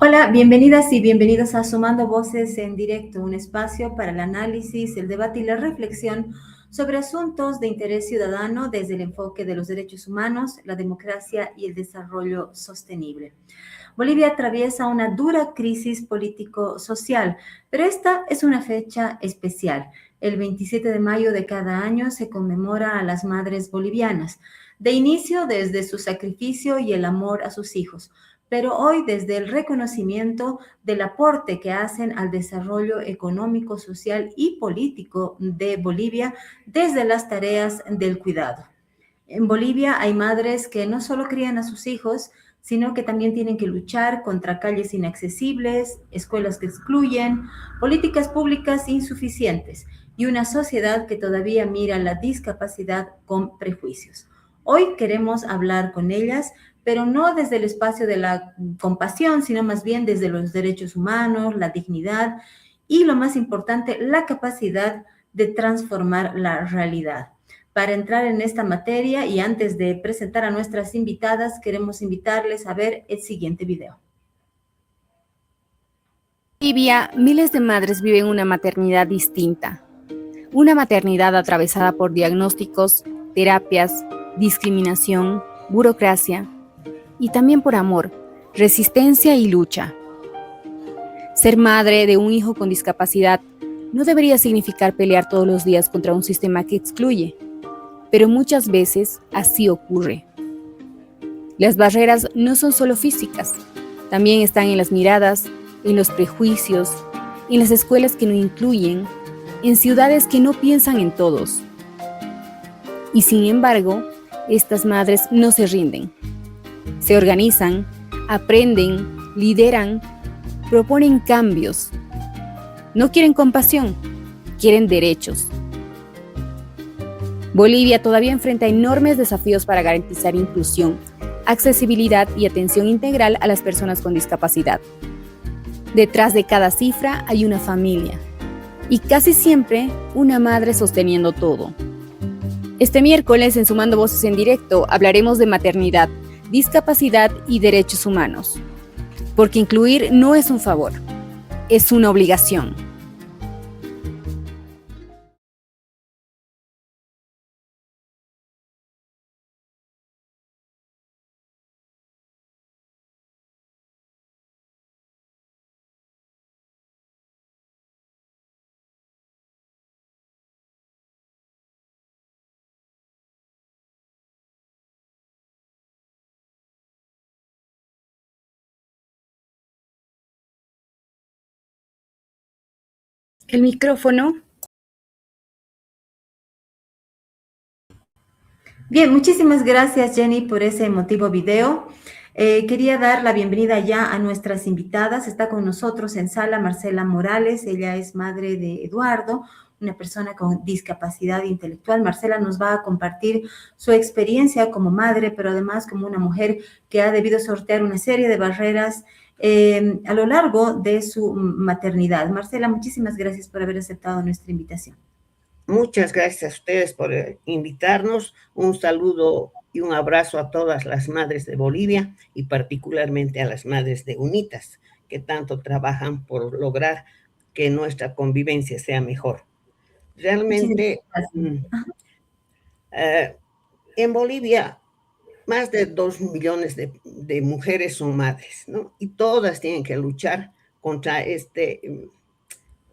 Hola, bienvenidas y bienvenidos a Sumando Voces en Directo, un espacio para el análisis, el debate y la reflexión sobre asuntos de interés ciudadano desde el enfoque de los derechos humanos, la democracia y el desarrollo sostenible. Bolivia atraviesa una dura crisis político-social, pero esta es una fecha especial. El 27 de mayo de cada año se conmemora a las madres bolivianas, de inicio desde su sacrificio y el amor a sus hijos, pero hoy desde el reconocimiento del aporte que hacen al desarrollo económico, social y político de Bolivia desde las tareas del cuidado. En Bolivia hay madres que no solo crían a sus hijos, sino que también tienen que luchar contra calles inaccesibles, escuelas que excluyen, políticas públicas insuficientes y una sociedad que todavía mira la discapacidad con prejuicios. Hoy queremos hablar con ellas, pero no desde el espacio de la compasión, sino más bien desde los derechos humanos, la dignidad y, lo más importante, la capacidad de transformar la realidad. Para entrar en esta materia y antes de presentar a nuestras invitadas, queremos invitarles a ver el siguiente video. En Bolivia, miles de madres viven una maternidad distinta. Una maternidad atravesada por diagnósticos, terapias, discriminación, burocracia y también por amor, resistencia y lucha. Ser madre de un hijo con discapacidad no debería significar pelear todos los días contra un sistema que excluye, pero muchas veces así ocurre. Las barreras no son solo físicas, también están en las miradas, en los prejuicios, en las escuelas que no incluyen, en ciudades que no piensan en todos. Y sin embargo, estas madres no se rinden. Se organizan, aprenden, lideran, proponen cambios. No quieren compasión, quieren derechos. Bolivia todavía enfrenta enormes desafíos para garantizar inclusión, accesibilidad y atención integral a las personas con discapacidad. Detrás de cada cifra hay una familia y casi siempre una madre sosteniendo todo. Este miércoles en Sumando Voces en Directo hablaremos de maternidad, discapacidad y derechos humanos. Porque incluir no es un favor, es una obligación. El micrófono. Bien, muchísimas gracias Jenny por ese emotivo video. Quería dar la bienvenida ya a nuestras invitadas. Está con nosotros en sala Marcela Morales. Ella es madre de Eduardo, una persona con discapacidad intelectual. Marcela nos va a compartir su experiencia como madre, pero además como una mujer que ha debido sortear una serie de barreras a lo largo de su maternidad. Marcela, muchísimas gracias por haber aceptado nuestra invitación. Muchas gracias a ustedes por invitarnos. Un saludo y un abrazo a todas las madres de Bolivia y particularmente a las madres de UNITAS, que tanto trabajan por lograr que nuestra convivencia sea mejor. Realmente, en Bolivia, más de 2 millones de mujeres son madres, ¿no? Y todas tienen que luchar contra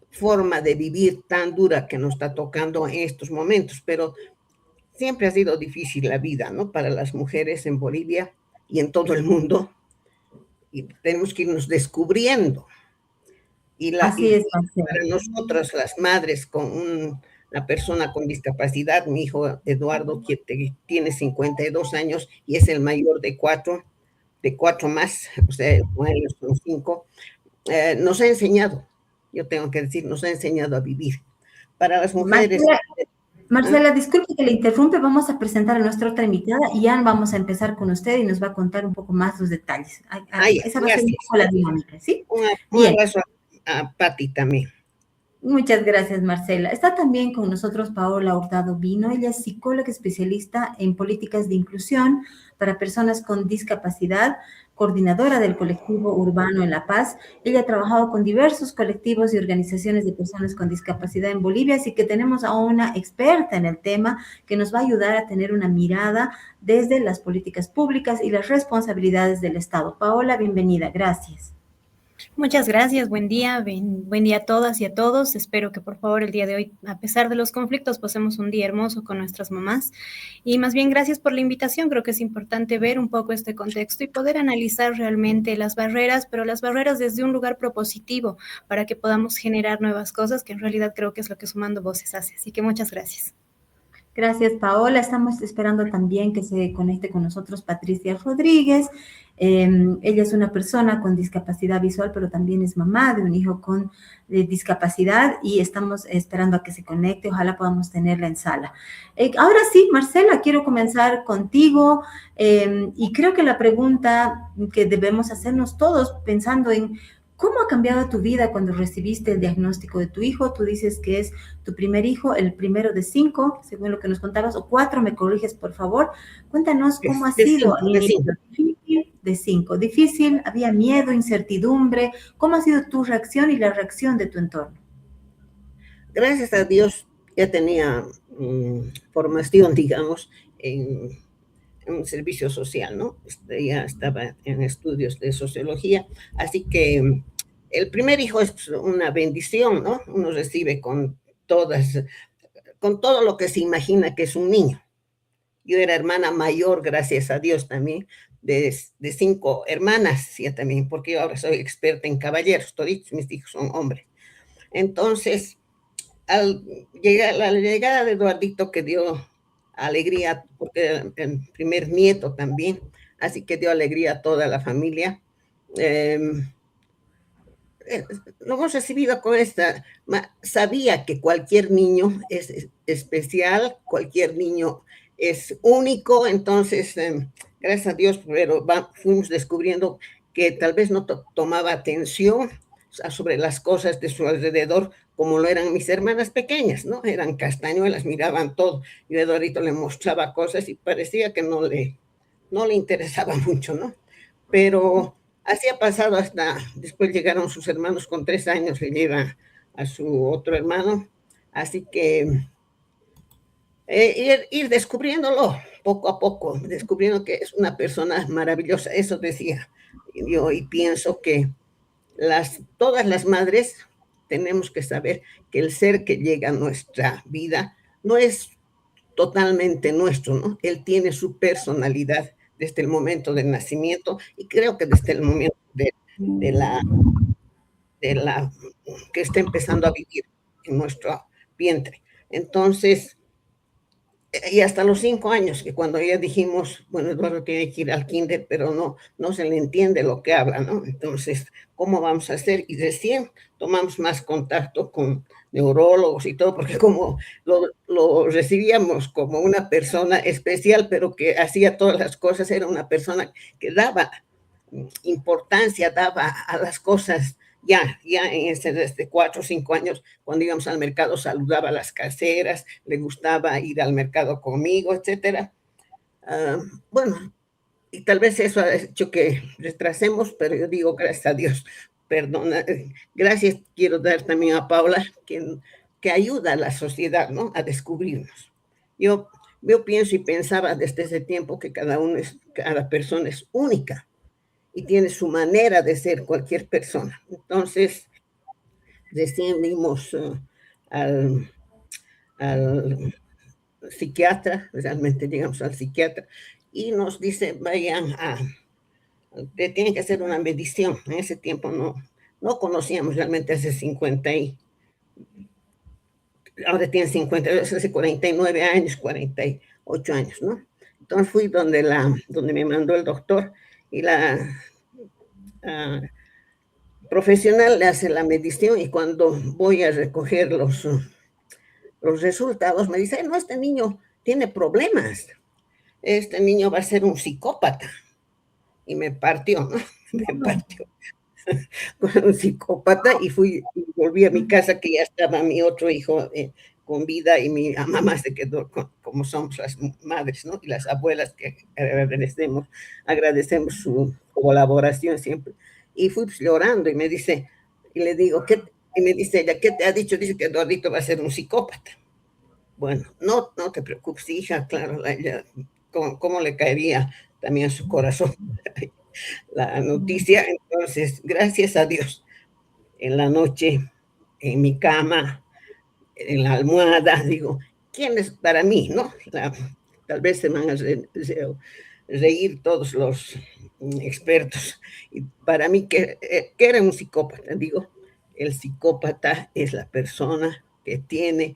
forma de vivir tan dura que nos está tocando en estos momentos, pero siempre ha sido difícil la vida, ¿no? Para las mujeres en Bolivia y en todo el mundo, y tenemos que irnos descubriendo. Así es, para nosotras, las madres con una persona con discapacidad, mi hijo Eduardo, que tiene 52 años y es el mayor de cuatro más, o sea, con él son 5, nos ha enseñado, yo tengo que decir, nos ha enseñado a vivir. Para las mujeres... Marcela, disculpe que le interrumpe, vamos a presentar a nuestra otra invitada y ya vamos a empezar con usted y nos va a contar un poco más los detalles. Esa va a ser un poco la dinámica, ¿sí? Un abrazo a Pati también. Muchas gracias, Marcela. Está también con nosotros Paola Hurtado Vino. Ella es psicóloga especialista en políticas de inclusión para personas con discapacidad. coordinadora del colectivo urbano en La Paz. Ella ha trabajado con diversos colectivos y organizaciones de personas con discapacidad en Bolivia, así que tenemos a una experta en el tema que nos va a ayudar a tener una mirada desde las políticas públicas y las responsabilidades del Estado. Paola, bienvenida. Gracias. Muchas gracias, buen día a todas y a todos. Espero que por favor el día de hoy, a pesar de los conflictos, pasemos un día hermoso con nuestras mamás. Y más bien gracias por la invitación. Creo que es importante ver un poco este contexto y poder analizar realmente las barreras, pero las barreras desde un lugar propositivo para que podamos generar nuevas cosas, que en realidad creo que es lo que Sumando Voces hace. Así que muchas gracias. Gracias, Paola. Estamos esperando también que se conecte con nosotros Patricia Rodríguez. Ella es una persona con discapacidad visual, pero también es mamá de un hijo con discapacidad y estamos esperando a que se conecte. Ojalá podamos tenerla en sala. Ahora sí, Marcela, quiero comenzar contigo y creo que la pregunta que debemos hacernos todos pensando en ¿cómo ha cambiado tu vida cuando recibiste el diagnóstico de tu hijo? Tú dices que es tu primer hijo, el primero de 5, según lo que nos contabas, o 4, me corriges, por favor. Cuéntanos cómo ha sido al inicio. Difícil, de 5. Difícil, había miedo, incertidumbre. ¿Cómo ha sido tu reacción y la reacción de tu entorno? Gracias a Dios ya tenía formación, digamos, en un servicio social, ¿no? Ya estaba en estudios de sociología, así que el primer hijo es una bendición, ¿no? Uno recibe con todo lo que se imagina que es un niño. Yo era hermana mayor, gracias a Dios también, de 5 hermanas, ya también, porque yo ahora soy experta en caballeros, todos mis hijos son hombres. Entonces, la llegada de Eduardito que dio alegría, porque era el primer nieto también, así que dio alegría a toda la familia. Lo hemos recibido con sabía que cualquier niño es especial, cualquier niño es único, entonces, gracias a Dios, pero fuimos descubriendo que tal vez no tomaba atención sobre las cosas de su alrededor, como lo eran mis hermanas pequeñas, ¿no? Eran castañuelas, miraban todo. Yo a Eduardito le mostraba cosas y parecía que no le interesaba mucho, ¿no? Pero así ha pasado hasta después llegaron sus hermanos con 3 años, le lleva a su otro hermano. Así que ir descubriéndolo poco a poco, descubriendo que es una persona maravillosa. Eso decía yo y pienso que todas las madres tenemos que saber que el ser que llega a nuestra vida no es totalmente nuestro, ¿no? Él tiene su personalidad desde el momento del nacimiento y creo que desde el momento de la que está empezando a vivir en nuestro vientre. Entonces, y hasta los 5 años, que cuando ya dijimos, bueno, Eduardo tiene que ir al kinder, pero no se le entiende lo que habla, ¿no? Entonces, ¿cómo vamos a hacer? Y recién tomamos más contacto con neurólogos y todo, porque como lo recibíamos como una persona especial, pero que hacía todas las cosas, era una persona que daba importancia, daba a las cosas ya en desde 4 o 5 años, cuando íbamos al mercado, saludaba a las caseras, le gustaba ir al mercado conmigo, etcétera. Bueno, y tal vez eso ha hecho que retrasemos, pero yo digo, gracias a Dios, perdona, gracias quiero dar también a Paula, que ayuda a la sociedad, ¿no? A descubrirnos. Yo pienso y pensaba desde ese tiempo que cada persona es única y tiene su manera de ser cualquier persona. Entonces, recién vimos al psiquiatra, realmente llegamos al psiquiatra, y nos dice, tienen que hacer una medición. En ese tiempo no conocíamos realmente hace 50 ahora tiene 50, hace 49 años, 48 años, ¿no? Entonces fui donde me mandó el doctor y la profesional le hace la medición y cuando voy a recoger los resultados me dice, no, este niño tiene problemas, este niño va a ser un psicópata. Y me partió, ¿no? Me partió con un psicópata y volví a mi casa que ya estaba mi otro hijo con vida y mi mamá se quedó como somos las madres, ¿no? Y las abuelas que agradecemos colaboración siempre. Y fui pues, llorando y me dice, y le digo, y me dice ella, ¿qué te ha dicho? Dice que Eduardito va a ser un psicópata. Bueno, no te preocupes, hija, claro, ella, ¿cómo le caería también a su corazón la noticia? Entonces, gracias a Dios, en la noche, en mi cama, en la almohada, digo, ¿quién es para mí? ¿No? Tal vez se van a reír todos los expertos. Y para mí, que era un psicópata, digo, el psicópata es la persona que tiene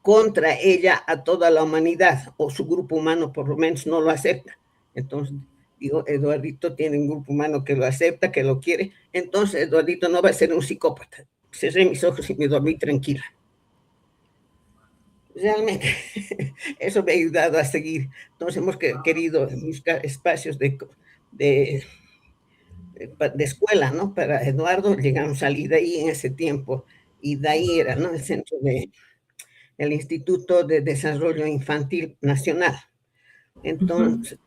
contra ella a toda la humanidad, o su grupo humano por lo menos no lo acepta. Entonces, digo, Eduardito tiene un grupo humano que lo acepta, que lo quiere, entonces Eduardito no va a ser un psicópata. Cerré mis ojos y me dormí tranquila. Realmente, eso me ha ayudado a seguir. Entonces hemos querido buscar espacios de escuela, ¿no? Para Eduardo, llegamos a salir de ahí en ese tiempo, y de ahí era, ¿no? El centro el Instituto de Desarrollo Infantil Nacional. Entonces,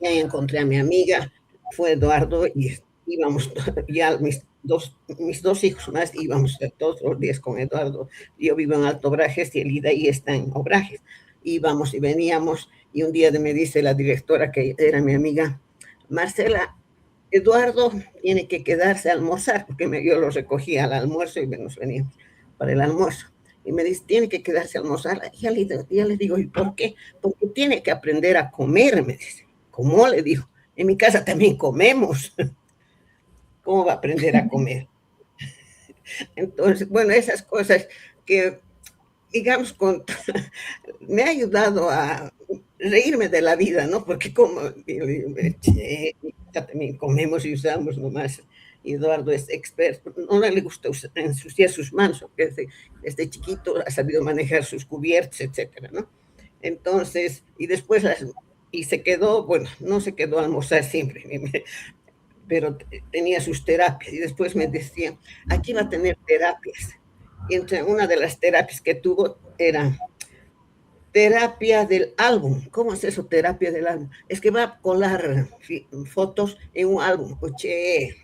ya encontré a mi amiga, fue Eduardo, y íbamos, ya mis dos hijos más, íbamos todos los días con Eduardo. Yo vivo en Alto Obrajes y el IDAI está en Obrajes. Íbamos y veníamos, y un día me dice la directora, que era mi amiga, Marcela, Eduardo tiene que quedarse a almorzar, porque yo lo recogía al almuerzo y nos veníamos para el almuerzo. Y me dice, tiene que quedarse a almorzar. Ya le digo, ¿y por qué? Porque tiene que aprender a comer, me dice. ¿Cómo? Le digo, en mi casa también comemos. ¿Cómo va a aprender a comer? Entonces, bueno, esas cosas que, digamos, me ha ayudado a reírme de la vida, ¿no? Porque como también comemos y usamos nomás. Eduardo es experto, no le gusta ensuciar sus manos, porque desde chiquito ha sabido manejar sus cubiertos, etcétera, ¿no? Entonces, y después, y se quedó, bueno, no se quedó a almorzar siempre, pero tenía sus terapias, y después me decía, aquí va a tener terapias. Y entre una de las terapias que tuvo era terapia del álbum. ¿Cómo es eso, terapia del álbum? Es que va a colar fotos en un álbum. Oye,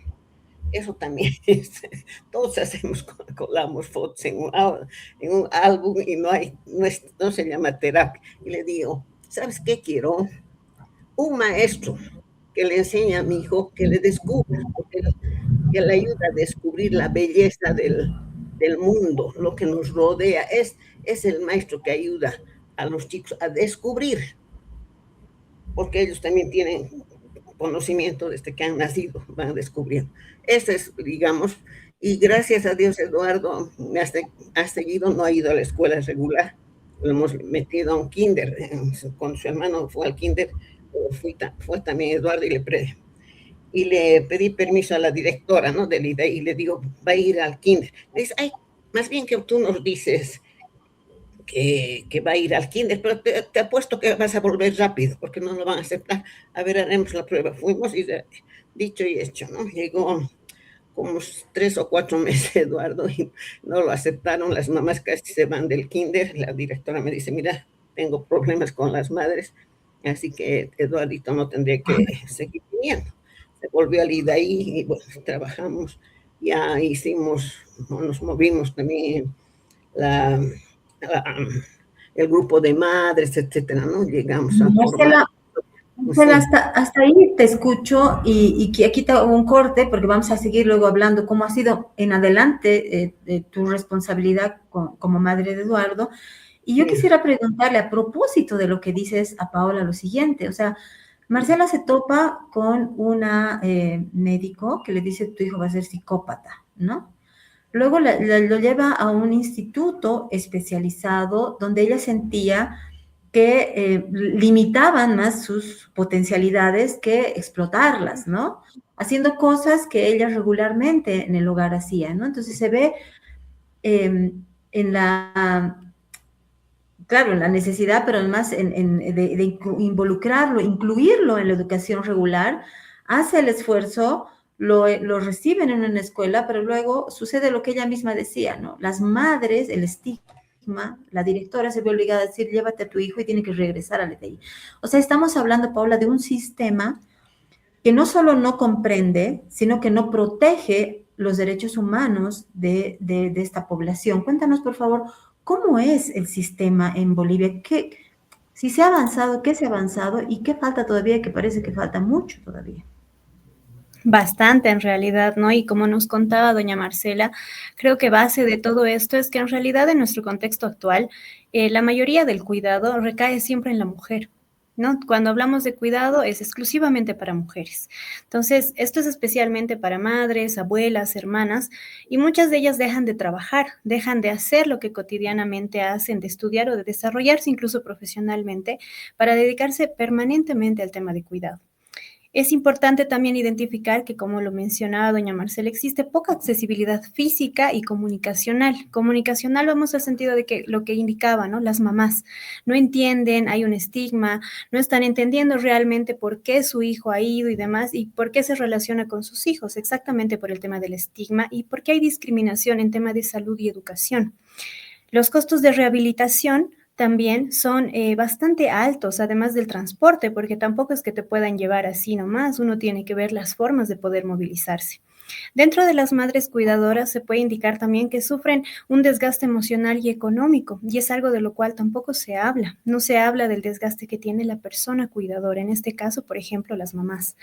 eso también es. Todos hacemos, colamos fotos en un álbum, y no se llama terapia. Y le digo, ¿sabes qué quiero? Un maestro que le enseñe a mi hijo, que le descubra, que le ayuda a descubrir la belleza del mundo, lo que nos rodea. Es el maestro que ayuda a los chicos a descubrir, porque ellos también tienen conocimiento desde que han nacido, van descubriendo. Ese es, digamos, y gracias a Dios Eduardo ha seguido, no ha ido a la escuela regular, lo hemos metido a un kinder, cuando su hermano fue al kinder, fue también Eduardo, y le pedí permiso a la directora, ¿no? Del IDEI, y le digo, va a ir al kinder. Me dice, ay, más bien que tú nos dices que va a ir al kinder, pero te apuesto que vas a volver rápido, porque no lo van a aceptar. A ver, haremos la prueba. Fuimos, y dicho y hecho, ¿no? Llegó como 3 o 4 meses Eduardo, y no lo aceptaron. Las mamás casi se van del kinder. La directora me dice, mira, tengo problemas con las madres, así que Eduardito no tendría que seguir viniendo. Se volvió al IDAI, y bueno, trabajamos, ya nos movimos también el grupo de madres, etcétera, ¿no? Llegamos a Marcela, hasta ahí te escucho, y aquí te hago un corte, porque vamos a seguir luego hablando cómo ha sido en adelante tu responsabilidad como madre de Eduardo. Y yo quisiera preguntarle, a propósito de lo que dices a Paola, lo siguiente. O sea, Marcela se topa con una médico que le dice, tu hijo va a ser psicópata, ¿no? Luego lo lleva a un instituto especializado donde ella sentía que limitaban más sus potencialidades que explotarlas, ¿no? Haciendo cosas que ella regularmente en el hogar hacía, ¿no? Entonces se ve en claro, en la necesidad, pero además de involucrarlo, incluirlo en la educación regular, hace el esfuerzo, lo reciben en una escuela, pero luego sucede lo que ella misma decía, ¿no? Las madres, el estigma, la directora se ve obligada a decir, llévate a tu hijo y tiene que regresar al ETI. O sea, estamos hablando, Paula, de un sistema que no solo no comprende, sino que no protege los derechos humanos de esta población. Cuéntanos, por favor, ¿cómo es el sistema en Bolivia? Si se ha avanzado, ¿qué se ha avanzado y qué falta todavía? Que parece que falta mucho todavía. Bastante en realidad, ¿no? Y como nos contaba doña Marcela, creo que base de todo esto es que en realidad en nuestro contexto actual, la mayoría del cuidado recae siempre en la mujer, ¿no? Cuando hablamos de cuidado es exclusivamente para mujeres. Entonces, esto es especialmente para madres, abuelas, hermanas, y muchas de ellas dejan de trabajar, dejan de hacer lo que cotidianamente hacen, de estudiar o de desarrollarse incluso profesionalmente para dedicarse permanentemente al tema de cuidado. Es importante también identificar que, como lo mencionaba doña Marcela, existe poca accesibilidad física y comunicacional. Comunicacional vamos al sentido de que lo que indicaba, ¿no? Las mamás no entienden, hay un estigma, no están entendiendo realmente por qué su hijo ha ido y demás, y por qué se relaciona con sus hijos, exactamente por el tema del estigma y por qué hay discriminación en tema de salud y educación. Los costos de rehabilitación también son bastante altos, además del transporte, porque tampoco es que te puedan llevar así nomás, uno tiene que ver las formas de poder movilizarse. Dentro de las madres cuidadoras se puede indicar también que sufren un desgaste emocional y económico, y es algo de lo cual tampoco se habla. No se habla del desgaste que tiene la persona cuidadora, en este caso, por ejemplo, las mamás.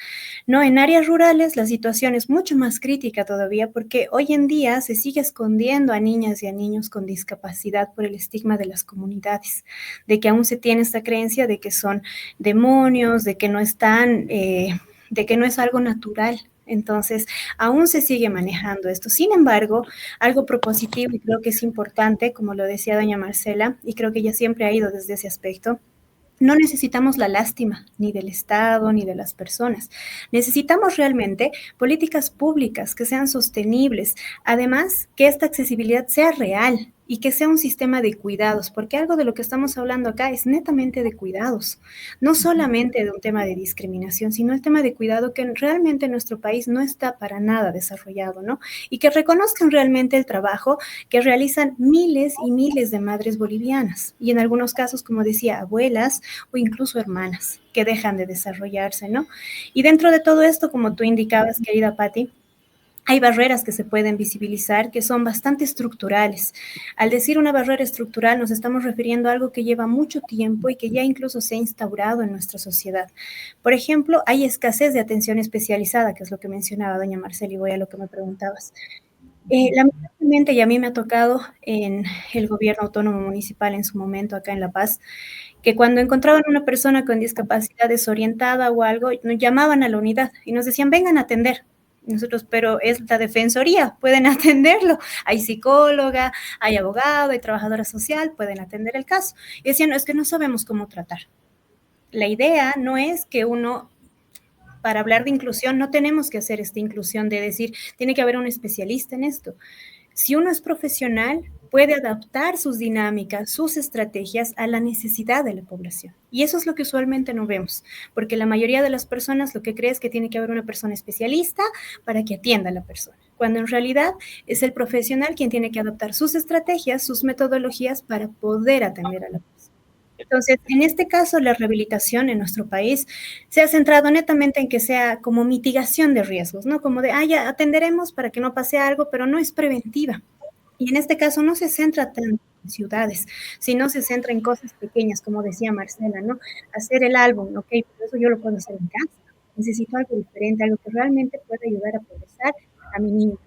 No, en áreas rurales la situación es mucho más crítica todavía porque hoy en día se sigue escondiendo a niñas y a niños con discapacidad por el estigma de las comunidades, de que aún se tiene esta creencia de que son demonios, de que no están, de que no es algo natural. Entonces, aún se sigue manejando esto. Sin embargo, algo propositivo y creo que es importante, como lo decía doña Marcela, y creo que ella siempre ha ido desde ese aspecto, no necesitamos la lástima ni del Estado ni de las personas. Necesitamos realmente políticas públicas que sean sostenibles. Además, que esta accesibilidad sea real y que sea un sistema de cuidados, porque algo de lo que estamos hablando acá es netamente de cuidados, no solamente de un tema de discriminación, sino el tema de cuidado que realmente en nuestro país no está para nada desarrollado, ¿no? Y que reconozcan realmente el trabajo que realizan miles y miles de madres bolivianas y en algunos casos, como decía, abuelas o incluso hermanas que dejan de desarrollarse, ¿no? Y dentro de todo esto, como tú indicabas, querida Patti, hay barreras que se pueden visibilizar que son bastante estructurales. Al decir una barrera estructural nos estamos refiriendo a algo que lleva mucho tiempo y que ya incluso se ha instaurado en nuestra sociedad. Por ejemplo, hay escasez de atención especializada, que es lo que mencionaba doña Marcela, y voy a lo que me preguntabas. Lamentablemente, y a mí me ha tocado en el gobierno autónomo municipal en su momento acá en La Paz, que cuando encontraban una persona con discapacidad desorientada o algo, nos llamaban a la unidad y nos decían, vengan a atender. Nosotros, pero es la defensoría, pueden atenderlo. Hay psicóloga, hay abogado, hay trabajadora social, pueden atender el caso. Y decían, no, es que no sabemos cómo tratar. La idea no es que uno, para hablar de inclusión, no tenemos que hacer esta inclusión de decir, tiene que haber un especialista en esto. Si uno es profesional, puede adaptar sus dinámicas, sus estrategias a la necesidad de la población. Y eso es lo que usualmente no vemos, porque la mayoría de las personas lo que cree es que tiene que haber una persona especialista para que atienda a la persona, cuando en realidad es el profesional quien tiene que adaptar sus estrategias, sus metodologías para poder atender a la persona. Entonces, en este caso, la rehabilitación en nuestro país se ha centrado netamente en que sea como mitigación de riesgos, ¿no? Como de, ya atenderemos para que no pase algo, pero no es preventiva. Y en este caso no se centra tanto en ciudades, sino se centra en cosas pequeñas, como decía Marcela, ¿no? Hacer el álbum, ok, pero eso yo lo puedo hacer en casa. Necesito algo diferente, algo que realmente pueda ayudar a progresar a mi niño.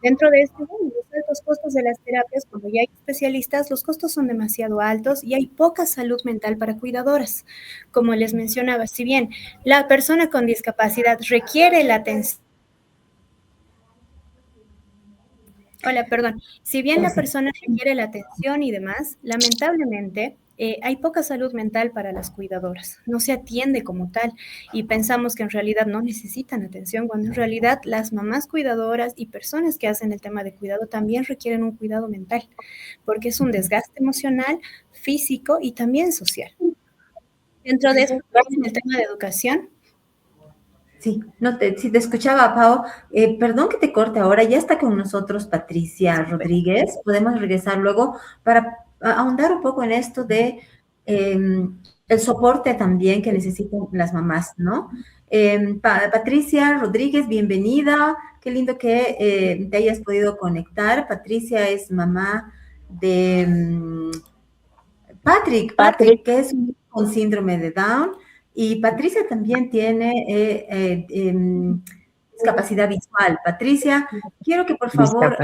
Dentro de esto, bueno, los altos costos de las terapias, cuando ya hay especialistas, los costos son demasiado altos y hay poca salud mental para cuidadoras. Como les mencionaba, si bien la persona con discapacidad requiere la atención, si bien la persona requiere la atención y demás, lamentablemente hay poca salud mental para las cuidadoras, no se atiende como tal y pensamos que en realidad no necesitan atención, cuando en realidad las mamás cuidadoras y personas que hacen el tema de cuidado también requieren un cuidado mental, porque es un desgaste emocional, físico y también social. Dentro de esto, en el tema de educación. Sí, si te escuchaba, Pau. Perdón que te corte ahora, ya está con nosotros Patricia Rodríguez. Podemos regresar luego para ahondar un poco en esto de el soporte también que necesitan las mamás, ¿no? Patricia Rodríguez, bienvenida. Qué lindo que te hayas podido conectar. Patricia es mamá de Patrick, que es un niño con síndrome de Down. Y Patricia también tiene discapacidad visual. Patricia, quiero que por favor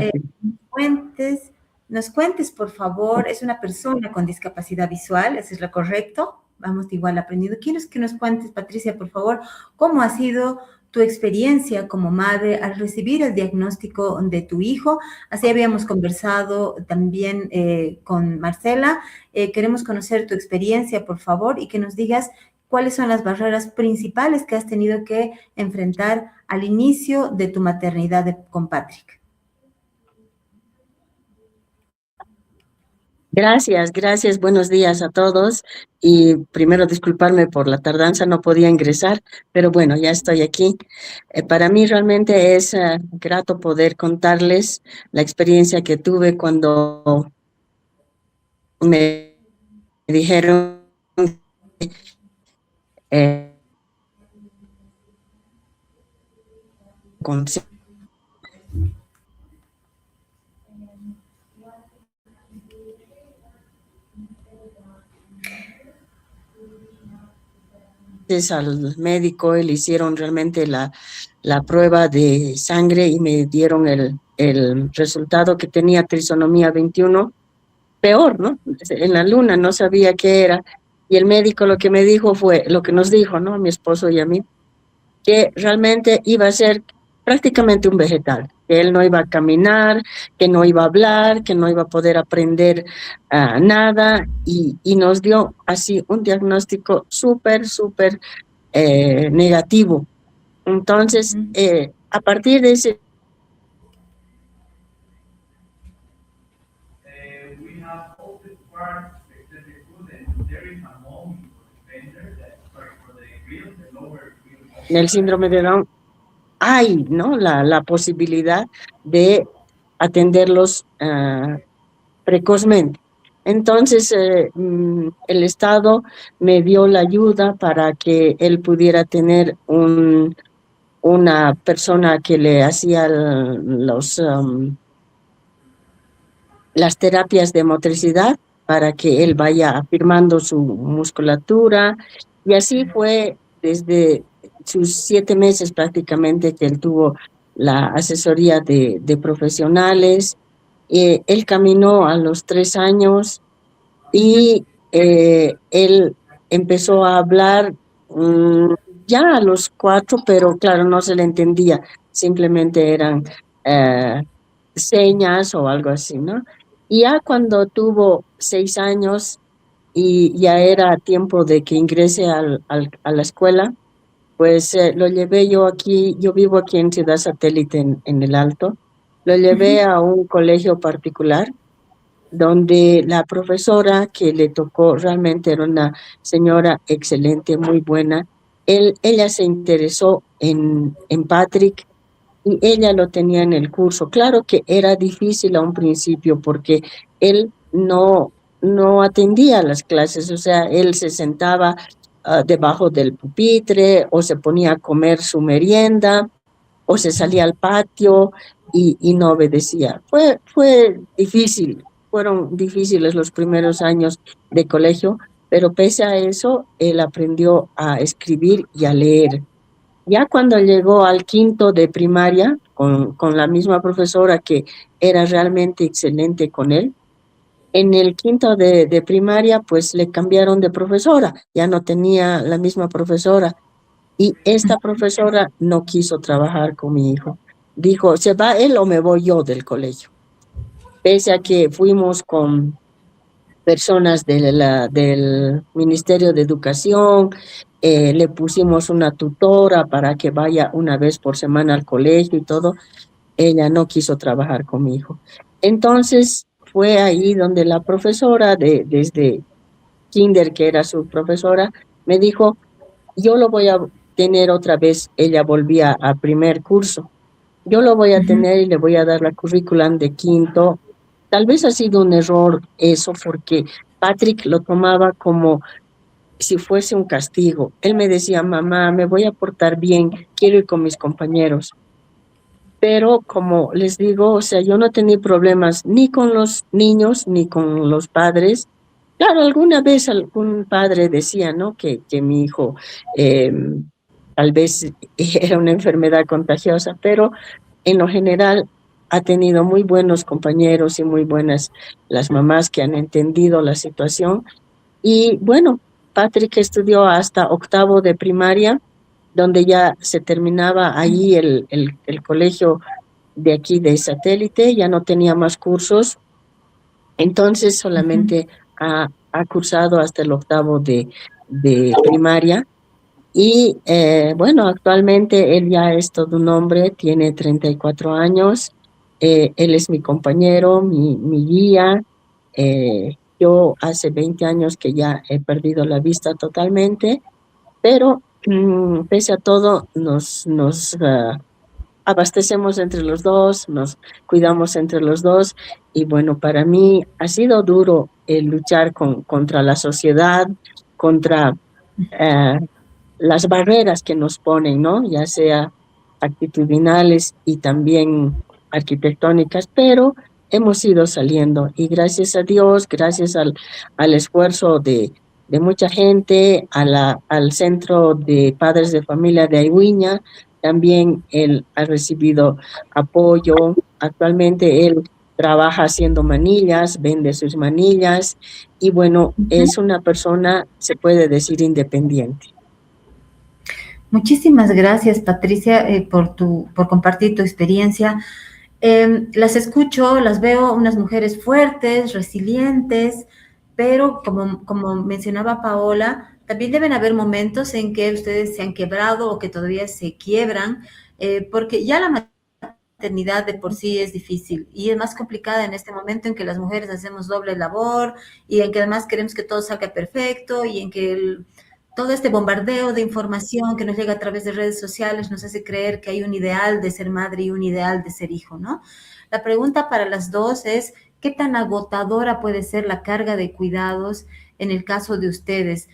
nos cuentes, por favor, es una persona con discapacidad visual, ¿eso es lo correcto? Vamos igual aprendiendo. Quiero que nos cuentes, Patricia, por favor, cómo ha sido tu experiencia como madre al recibir el diagnóstico de tu hijo. Así habíamos conversado también con Marcela. Queremos conocer tu experiencia, por favor, y que nos digas cuáles son las barreras principales que has tenido que enfrentar al inicio de tu maternidad con Patrick. Gracias, buenos días a todos. Y primero disculparme por la tardanza, no podía ingresar, pero bueno, ya estoy aquí. Para mí realmente es grato poder contarles la experiencia que tuve cuando me dijeron al médico, le hicieron realmente la prueba de sangre y me dieron el resultado que tenía trisonomía 21, peor, ¿no? En la luna, no sabía qué era. Y el médico lo que me dijo fue, lo que nos dijo, ¿no? A mi esposo y a mí, que realmente iba a ser prácticamente un vegetal, que él no iba a caminar, que no iba a hablar, que no iba a poder aprender nada, y nos dio así un diagnóstico súper negativo. Entonces, a partir de ese en el síndrome de Down hay, ¿no?, la posibilidad de atenderlos precozmente. Entonces, el Estado me dio la ayuda para que él pudiera tener una persona que le hacía las terapias de motricidad para que él vaya afirmando su musculatura, y así fue desde sus 7 meses prácticamente que él tuvo la asesoría de profesionales. Él caminó a los 3 años y él empezó a hablar ya a los 4, pero claro, no se le entendía, simplemente eran señas o algo así, ¿no? Y ya cuando tuvo 6 años y ya era tiempo de que ingrese a la escuela, pues lo llevé yo vivo aquí en Ciudad Satélite, en el Alto, lo llevé a un colegio particular, donde la profesora que le tocó realmente era una señora excelente, muy buena. Ella se interesó en Patrick, y ella lo tenía en el curso. Claro que era difícil a un principio porque él no atendía las clases, o sea, él se sentaba debajo del pupitre o se ponía a comer su merienda o se salía al patio y no obedecía. Fue difícil, fueron difíciles los primeros años de colegio, pero pese a eso, él aprendió a escribir y a leer. Ya cuando llegó al 5º de primaria, con la misma profesora que era realmente excelente con él, en el 5º de primaria, pues le cambiaron de profesora, ya no tenía la misma profesora, y esta profesora no quiso trabajar con mi hijo. Dijo, ¿se va él o me voy yo del colegio? Pese a que fuimos con personas del Ministerio de Educación, le pusimos una tutora para que vaya una vez por semana al colegio y todo, ella no quiso trabajar con mi hijo. Entonces fue ahí donde la profesora desde kinder, que era su profesora, me dijo, yo lo voy a tener otra vez. Ella volvía a primer curso. Yo lo voy a tener y le voy a dar la currículum de 5º. Tal vez ha sido un error eso, porque Patrick lo tomaba como si fuese un castigo. Él me decía, mamá, me voy a portar bien, quiero ir con mis compañeros. Pero como les digo, o sea, yo no tenía problemas ni con los niños ni con los padres. Claro, alguna vez algún padre decía, ¿no? Que mi hijo eh, tal vez era una enfermedad contagiosa, pero en lo general ha tenido muy buenos compañeros y muy buenas las mamás que han entendido la situación. Y bueno, Patrick estudió hasta octavo de primaria, donde ya se terminaba allí el colegio de aquí de satélite, ya no tenía más cursos, entonces solamente ha cursado hasta el octavo de primaria. Y bueno, actualmente él ya es todo un hombre, tiene 34 años, él es mi compañero, mi guía. Yo hace 20 años que ya he perdido la vista totalmente, pero pese a todo nos abastecemos entre los dos, nos cuidamos entre los dos. Y bueno, para mí ha sido duro luchar contra la sociedad, contra eh, las barreras que nos ponen, ¿no? Ya sea actitudinales y también arquitectónicas, pero hemos ido saliendo y gracias a Dios, gracias al esfuerzo de mucha gente, al Centro de Padres de Familia de Aigüiña, también él ha recibido apoyo. Actualmente él trabaja haciendo manillas, vende sus manillas y bueno, es una persona, se puede decir, independiente. Muchísimas gracias, Patricia, por compartir tu experiencia. Las escucho, las veo unas mujeres fuertes, resilientes, pero como mencionaba Paola, también deben haber momentos en que ustedes se han quebrado o que todavía se quiebran, porque ya la maternidad de por sí es difícil y es más complicada en este momento en que las mujeres hacemos doble labor y en que además queremos que todo salga perfecto y en que todo este bombardeo de información que nos llega a través de redes sociales nos hace creer que hay un ideal de ser madre y un ideal de ser hijo, ¿no? La pregunta para las dos es, ¿qué tan agotadora puede ser la carga de cuidados en el caso de ustedes?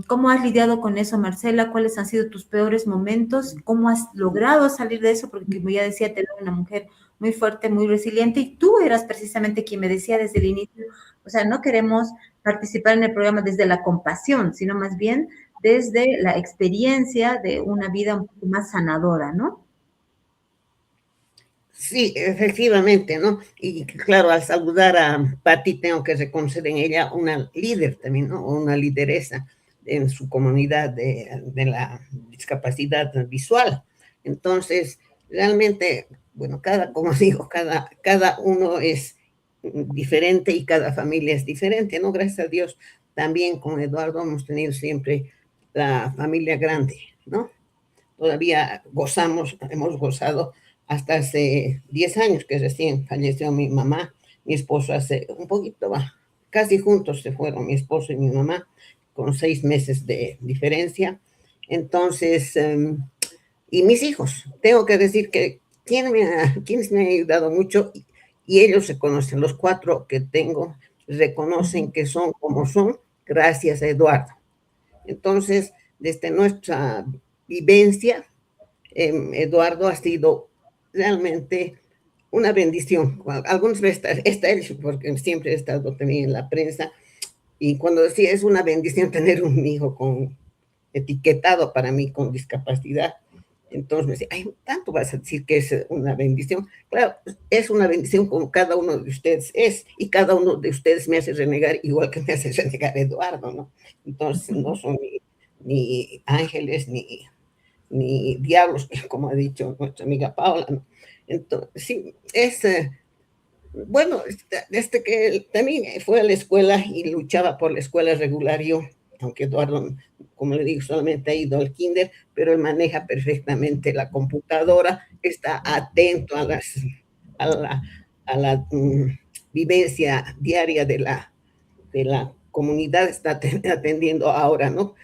¿Cómo has lidiado con eso, Marcela? ¿Cuáles han sido tus peores momentos? ¿Cómo has logrado salir de eso? Porque como ya decía, te veo una mujer muy fuerte, muy resiliente, y tú eras precisamente quien me decía desde el inicio, o sea, no queremos participar en el programa desde la compasión, sino más bien desde la experiencia de una vida un poco más sanadora, ¿no? Sí, efectivamente, ¿no? Y claro, al saludar a Patti, tengo que reconocer en ella una líder también, ¿no? Una lideresa en su comunidad de la discapacidad visual. Entonces, realmente, bueno, como digo, cada uno es diferente y cada familia es diferente, ¿no? Gracias a Dios, también con Eduardo hemos tenido siempre la familia grande, ¿no? Todavía hemos gozado hasta hace 10 años que recién falleció mi mamá, mi esposo hace un poquito, casi juntos se fueron mi esposo y mi mamá, con 6 meses de diferencia. Entonces, y mis hijos, tengo que decir que quienes me han ayudado mucho, y ellos se conocen, los 4 que tengo, reconocen que son como son, gracias a Eduardo. Entonces, desde nuestra vivencia, Eduardo ha sido realmente una bendición. Algunos veces está él, porque siempre he estado también en la prensa, y cuando decía es una bendición tener un hijo etiquetado para mí con discapacidad, entonces me decía, ay, tanto vas a decir que es una bendición. Claro, es una bendición como cada uno de ustedes es, y cada uno de ustedes me hace renegar igual que me hace renegar Eduardo, ¿no? Entonces no son ni ángeles ni diablos, como ha dicho nuestra amiga Paula, ¿no? Entonces, sí, bueno, desde que él también fue a la escuela y luchaba por la escuela regular, aunque Eduardo, como le digo, solamente ha ido al kinder, pero él maneja perfectamente la computadora, está atento a la vivencia diaria de la comunidad, está atendiendo ahora, ¿no?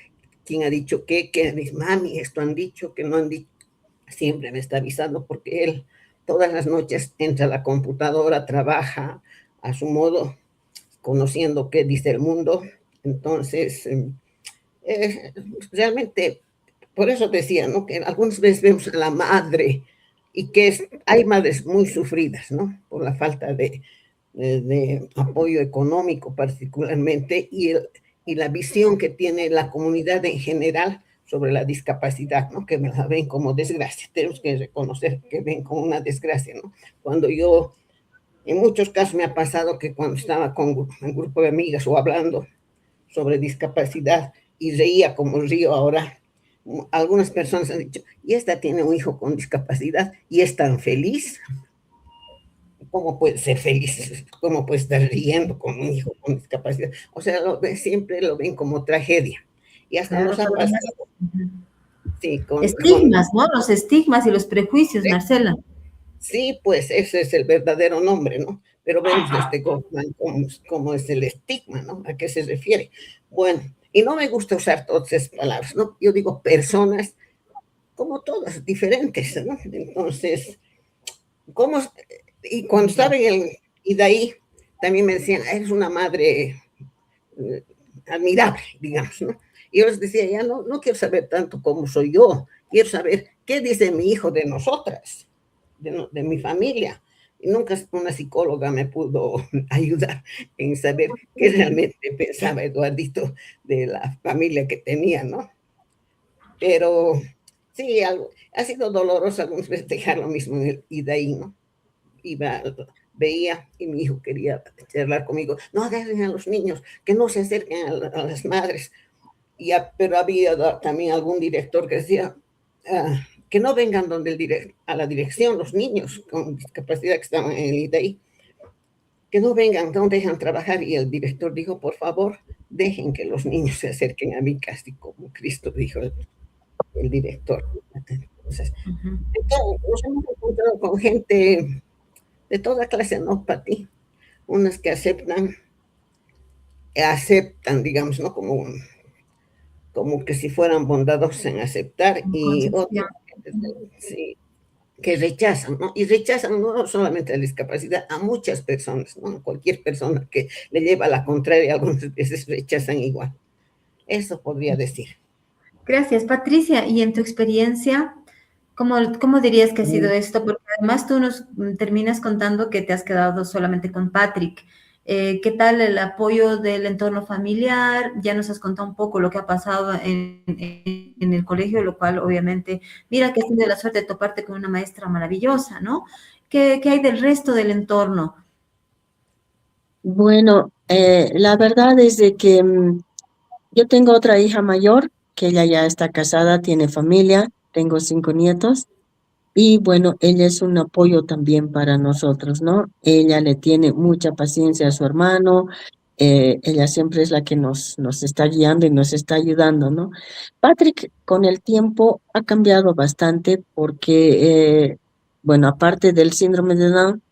¿Quién ha dicho qué? ¿Qué dice, mami, esto han dicho, que no han dicho? Siempre me está avisando porque él todas las noches entra a la computadora, trabaja a su modo, conociendo qué dice el mundo. Entonces, eh, realmente, por eso decía, ¿no? Que algunas veces vemos a la madre y que hay madres muy sufridas, ¿no? Por la falta de apoyo económico particularmente y la visión que tiene la comunidad en general sobre la discapacidad, ¿no? Que me la ven como desgracia. Tenemos que reconocer que ven como una desgracia, ¿no? Cuando yo, en muchos casos me ha pasado que cuando estaba con un grupo de amigas o hablando sobre discapacidad y reía como río ahora, algunas personas han dicho, y esta tiene un hijo con discapacidad y es tan feliz. ¿Cómo puede ser feliz? ¿Cómo puede estar riendo con un hijo con discapacidad? O sea, siempre lo ven como tragedia. Y hasta Claro, nos ha por más pasado, sí, estigmas, ¿no? Los estigmas y los prejuicios, Marcela. sí, pues ese es el verdadero nombre, ¿no? Pero vemos este Goffman cómo es el estigma, ¿no? ¿A qué se refiere? Bueno, y no me gusta usar todas esas palabras, ¿no? Yo digo personas como todas, diferentes, ¿no? Entonces, ¿cómo? Y cuando estaba en el y de ahí también me decían, eres una madre admirable, digamos, ¿no? Y yo les decía, ya no quiero saber tanto cómo soy yo, quiero saber qué dice mi hijo de nosotras, de mi familia. Y nunca una psicóloga me pudo ayudar en saber qué realmente pensaba Eduardito de la familia que tenía, ¿no? Pero sí, ha sido doloroso algunas veces dejar lo mismo y de ahí, ¿no? Iba, veía y mi hijo quería charlar conmigo. No dejen a los niños, que no se acerquen a las madres. Pero había también algún director que decía que no vengan a la dirección los niños con discapacidad que estaban en el IDEI, que no vengan, no dejan trabajar. Y el director dijo, por favor, dejen que los niños se acerquen a mí, casi como Cristo dijo el director. Entonces, nos hemos encontrado con gente de toda clase, ¿no, Pati? Unas que aceptan, digamos, ¿no? Como que si fueran bondadosos en aceptar, y otras sí, que rechazan, ¿no? Y rechazan no solamente a la discapacidad, a muchas personas, ¿no? Cualquier persona que le lleva a la contraria, algunas veces rechazan igual. Eso podría decir. Gracias, Patricia. Y en tu experiencia, ¿cómo dirías que ha sido esto? Porque además tú nos terminas contando que te has quedado solamente con Patrick. ¿Qué tal el apoyo del entorno familiar? Ya nos has contado un poco lo que ha pasado en el colegio, lo cual obviamente, mira que has tenido la suerte de toparte con una maestra maravillosa, ¿no? ¿Qué hay del resto del entorno? Bueno, la verdad es de que yo tengo otra hija mayor, que ella ya está casada, tiene familia, tengo 5 nietos. Y bueno, ella es un apoyo también para nosotros, ¿no? Ella le tiene mucha paciencia a su hermano, ella siempre es la que nos está guiando y nos está ayudando, ¿no? Patrick con el tiempo ha cambiado bastante porque, bueno, aparte del síndrome de Down,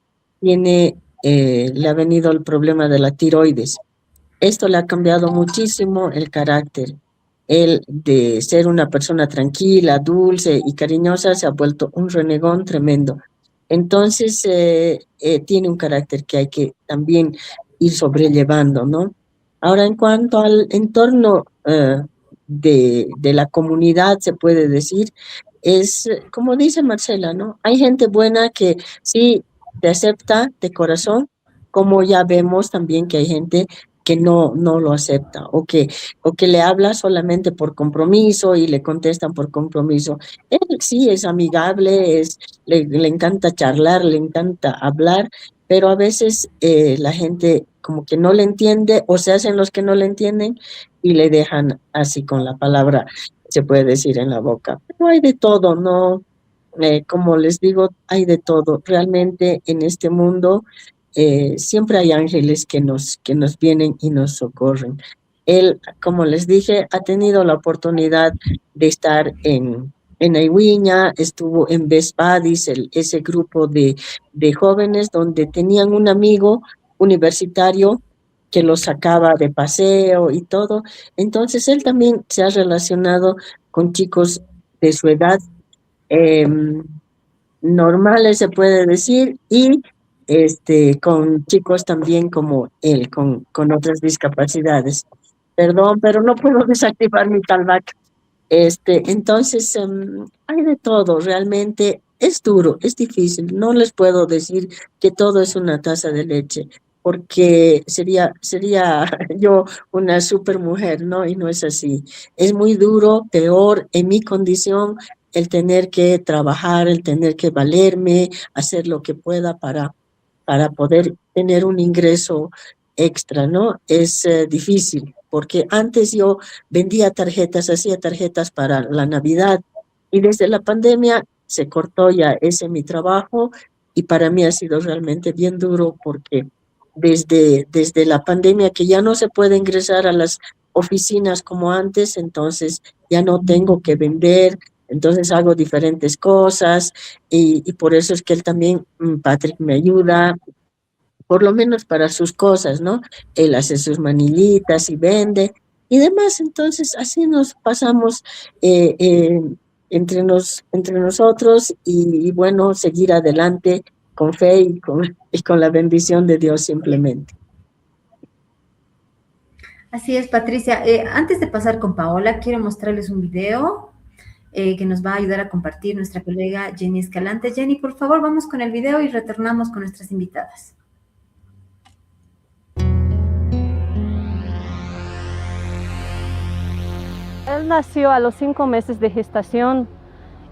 le ha venido el problema de la tiroides. Esto le ha cambiado muchísimo el carácter. Él, de ser una persona tranquila, dulce y cariñosa, se ha vuelto un renegón tremendo. Entonces, tiene un carácter que hay que también ir sobrellevando, ¿no? Ahora, en cuanto al entorno de la comunidad, se puede decir, es como dice Marcela, ¿no? Hay gente buena que sí te acepta de corazón, como ya vemos también que hay gente que no lo acepta o que le habla solamente por compromiso y le contestan por compromiso. Él sí es amigable, le encanta charlar, le encanta hablar, pero a veces la gente como que no le entiende o se hacen los que no le entienden y le dejan así con la palabra, se puede decir en la boca. Pero hay de todo, ¿no? Como les digo, hay de todo. Realmente en este mundo siempre hay ángeles que nos vienen y nos socorren. Él, como les dije, ha tenido la oportunidad de estar en Aigüiña, estuvo en Best Buddies, ese grupo de jóvenes donde tenían un amigo universitario que los sacaba de paseo y todo. Entonces él también se ha relacionado con chicos de su edad, normales se puede decir, y con chicos también como él, con otras discapacidades. Perdón, pero no puedo desactivar mi talbac. Entonces, hay de todo, realmente es duro, es difícil. No les puedo decir que todo es una taza de leche, porque sería yo una super mujer, ¿no? Y no es así. Es muy duro, peor en mi condición, el tener que trabajar, el tener que valerme, hacer lo que pueda para poder tener un ingreso extra, ¿no? Es difícil, porque antes yo vendía tarjetas, hacía tarjetas para la Navidad y desde la pandemia se cortó ya ese mi trabajo y para mí ha sido realmente bien duro porque desde la pandemia que ya no se puede ingresar a las oficinas como antes, entonces ya no tengo que vender, entonces hago diferentes cosas y por eso es que él también, Patrick, me ayuda, por lo menos para sus cosas, ¿no? Él hace sus manilitas y vende y demás, entonces así nos pasamos eh, eh, entre nosotros y bueno, seguir adelante con fe y con la bendición de Dios simplemente. Así es, Patricia. Antes de pasar con Paola, quiero mostrarles un video que nos va a ayudar a compartir nuestra colega Jenny Escalante. Jenny, por favor, vamos con el video y retornamos con nuestras invitadas. Él nació a los 5 meses de gestación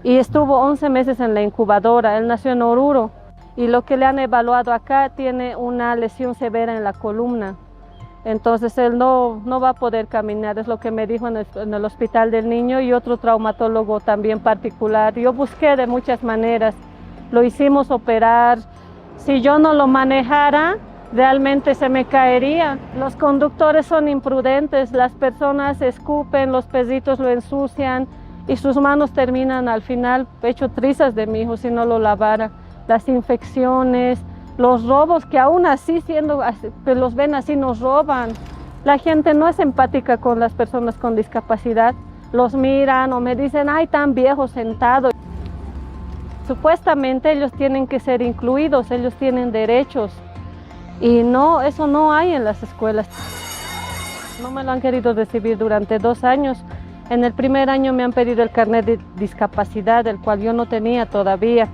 y estuvo 11 meses en la incubadora. Él nació en Oruro y lo que le han evaluado acá tiene una lesión severa en la columna. Entonces él no va a poder caminar, es lo que me dijo en el hospital del niño y otro traumatólogo también particular. Yo busqué de muchas maneras, lo hicimos operar. Si yo no lo manejara, realmente se me caería. Los conductores son imprudentes, las personas escupen, los perritos lo ensucian y sus manos terminan al final hecho trizas de mi hijo si no lo lavara. Las infecciones, los robos que aún así pues los ven así, nos roban. La gente no es empática con las personas con discapacidad. Los miran o me dicen, ay, tan viejo sentado. Supuestamente ellos tienen que ser incluidos, ellos tienen derechos. Y no, eso no hay en las escuelas. No me lo han querido recibir durante 2 años. En el primer año me han pedido el carnet de discapacidad, el cual yo no tenía todavía.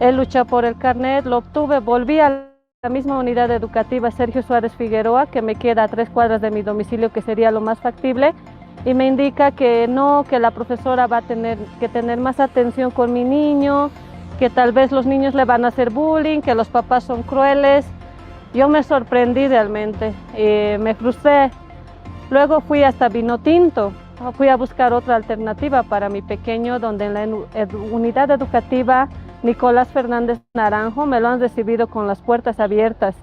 He luchado por el carnet, lo obtuve, volví a la misma unidad educativa Sergio Suárez Figueroa, que me queda a 3 cuadras de mi domicilio, que sería lo más factible, y me indica que no, que la profesora va a tener que tener más atención con mi niño, que tal vez los niños le van a hacer bullying, que los papás son crueles. Yo me sorprendí realmente, me frustré. Luego fui hasta Vinotinto, fui a buscar otra alternativa para mi pequeño, donde en la unidad educativa Nicolás Fernández Naranjo me lo han recibido con las puertas abiertas.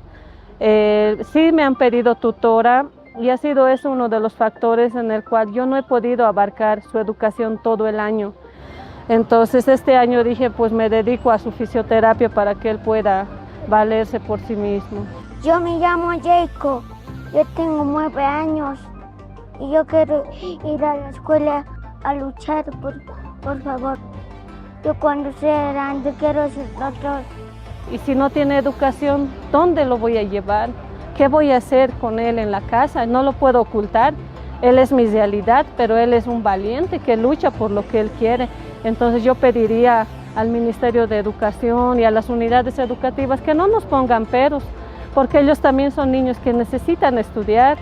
Sí me han pedido tutora y ha sido eso uno de los factores en el cual yo no he podido abarcar su educación todo el año. Entonces este año dije, pues me dedico a su fisioterapia para que él pueda valerse por sí mismo. Yo me llamo Jacob, yo tengo 9 años y yo quiero ir a la escuela a luchar, por favor. Yo cuando sea grande quiero ser doctor. Y si no tiene educación, ¿dónde lo voy a llevar? ¿Qué voy a hacer con él en la casa? No lo puedo ocultar. Él es mi realidad, pero él es un valiente que lucha por lo que él quiere. Entonces yo pediría al Ministerio de Educación y a las unidades educativas que no nos pongan peros, porque ellos también son niños que necesitan estudiar.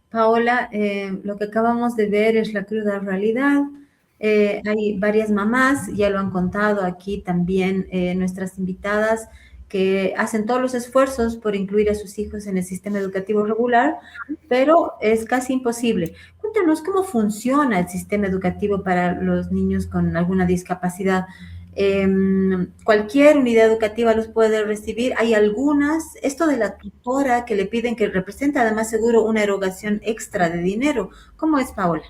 Paola, lo que acabamos de ver es la cruda realidad. Hay varias mamás, ya lo han contado aquí también nuestras invitadas, que hacen todos los esfuerzos por incluir a sus hijos en el sistema educativo regular, pero es casi imposible. Cuéntanos cómo funciona el sistema educativo para los niños con alguna discapacidad. Cualquier unidad educativa los puede recibir. Hay algunas, esto de la tutora que le piden, que representa además seguro una erogación extra de dinero. ¿Cómo es, Paola?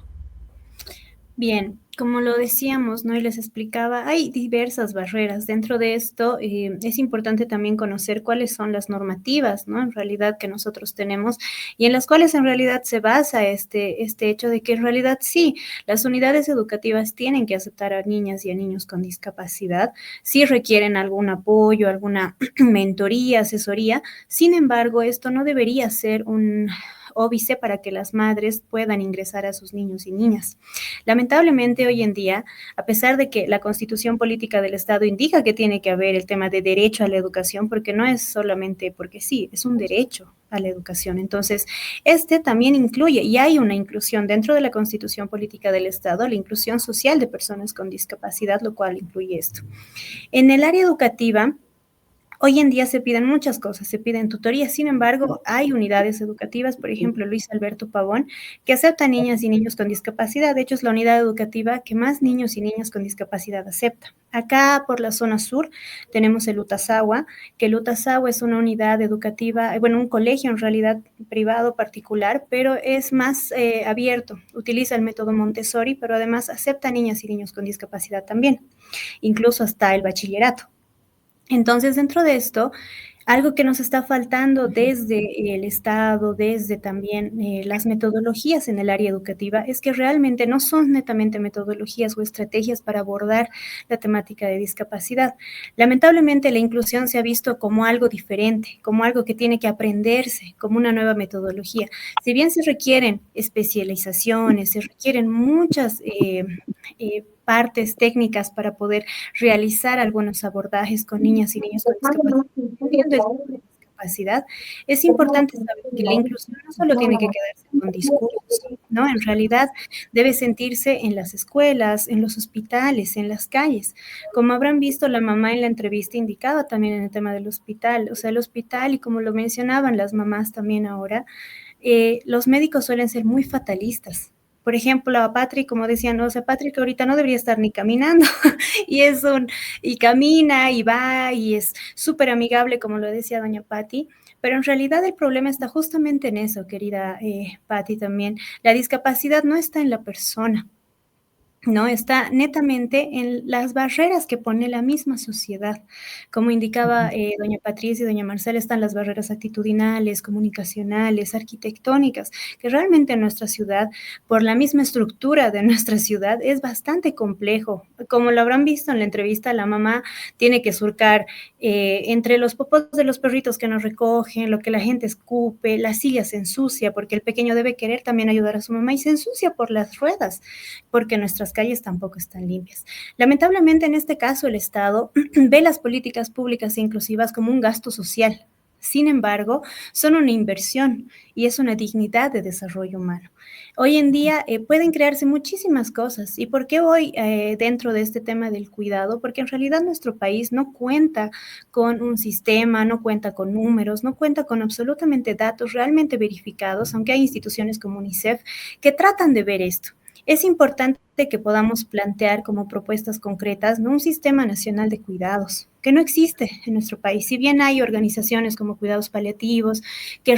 Bien, como lo decíamos, ¿no? Y les explicaba, hay diversas barreras. Dentro de esto, es importante también conocer cuáles son las normativas, ¿no? En realidad que nosotros tenemos y en las cuales en realidad se basa este hecho de que en realidad sí, las unidades educativas tienen que aceptar a niñas y a niños con discapacidad, sí requieren algún apoyo, alguna mentoría, asesoría. Sin embargo, esto no debería ser un óbice para que las madres puedan ingresar a sus niños y niñas. Lamentablemente, hoy en día, a pesar de que la Constitución Política del Estado indica que tiene que haber el tema de derecho a la educación, porque no es solamente porque sí, es un derecho a la educación. Entonces, este también incluye, y hay una inclusión dentro de la Constitución Política del Estado, la inclusión social de personas con discapacidad, lo cual incluye esto. En el área educativa, hoy en día se piden muchas cosas, se piden tutorías, sin embargo, hay unidades educativas, por ejemplo, Luis Alberto Pavón, que acepta niñas y niños con discapacidad. De hecho, es la unidad educativa que más niños y niñas con discapacidad acepta. Acá, por la zona sur, tenemos el Utasawa, que el Utasawa es una unidad educativa, bueno, un colegio en realidad privado particular, pero es más abierto. Utiliza el método Montessori, pero además acepta niñas y niños con discapacidad también, incluso hasta el bachillerato. Entonces, dentro de esto, algo que nos está faltando desde el Estado, desde también las metodologías en el área educativa, es que realmente no son netamente metodologías o estrategias para abordar la temática de discapacidad. Lamentablemente, la inclusión se ha visto como algo diferente, como algo que tiene que aprenderse, como una nueva metodología. Si bien se requieren especializaciones, se requieren muchas partes técnicas para poder realizar algunos abordajes con niñas y niños con discapacidad, es importante saber que la inclusión no solo tiene que quedarse con discursos, ¿no? En realidad debe sentirse en las escuelas, en los hospitales, en las calles. Como habrán visto, la mamá en la entrevista indicaba también en el tema del hospital, o sea, el hospital y como lo mencionaban las mamás también ahora, los médicos suelen ser muy fatalistas. Por ejemplo, a Patrick, como decían, no, o sea, Patrick ahorita no debería estar ni caminando, y camina y va y es súper amigable, como lo decía doña Patti, pero en realidad el problema está justamente en eso, querida Patti también. La discapacidad no está en la persona, ¿no? Está netamente en las barreras que pone la misma sociedad. Como indicaba doña Patricia y doña Marcela, están las barreras actitudinales, comunicacionales, arquitectónicas, que realmente en nuestra ciudad, por la misma estructura de nuestra ciudad, es bastante complejo. Como lo habrán visto en la entrevista, la mamá tiene que surcar entre los popos de los perritos que nos recogen, lo que la gente escupe, la silla se ensucia, porque el pequeño debe querer también ayudar a su mamá y se ensucia por las ruedas, porque nuestras calles tampoco están limpias. Lamentablemente, en este caso, el Estado ve las políticas públicas inclusivas como un gasto social. Sin embargo, son una inversión y es una dignidad de desarrollo humano. Hoy en día pueden crearse muchísimas cosas. ¿Y por qué hoy dentro de este tema del cuidado? Porque en realidad nuestro país no cuenta con un sistema, no cuenta con números, no cuenta con absolutamente datos realmente verificados, aunque hay instituciones como UNICEF que tratan de ver esto. Es importante que podamos plantear como propuestas concretas, ¿no?, un sistema nacional de cuidados, que no existe en nuestro país. Si bien hay organizaciones como Cuidados Paliativos que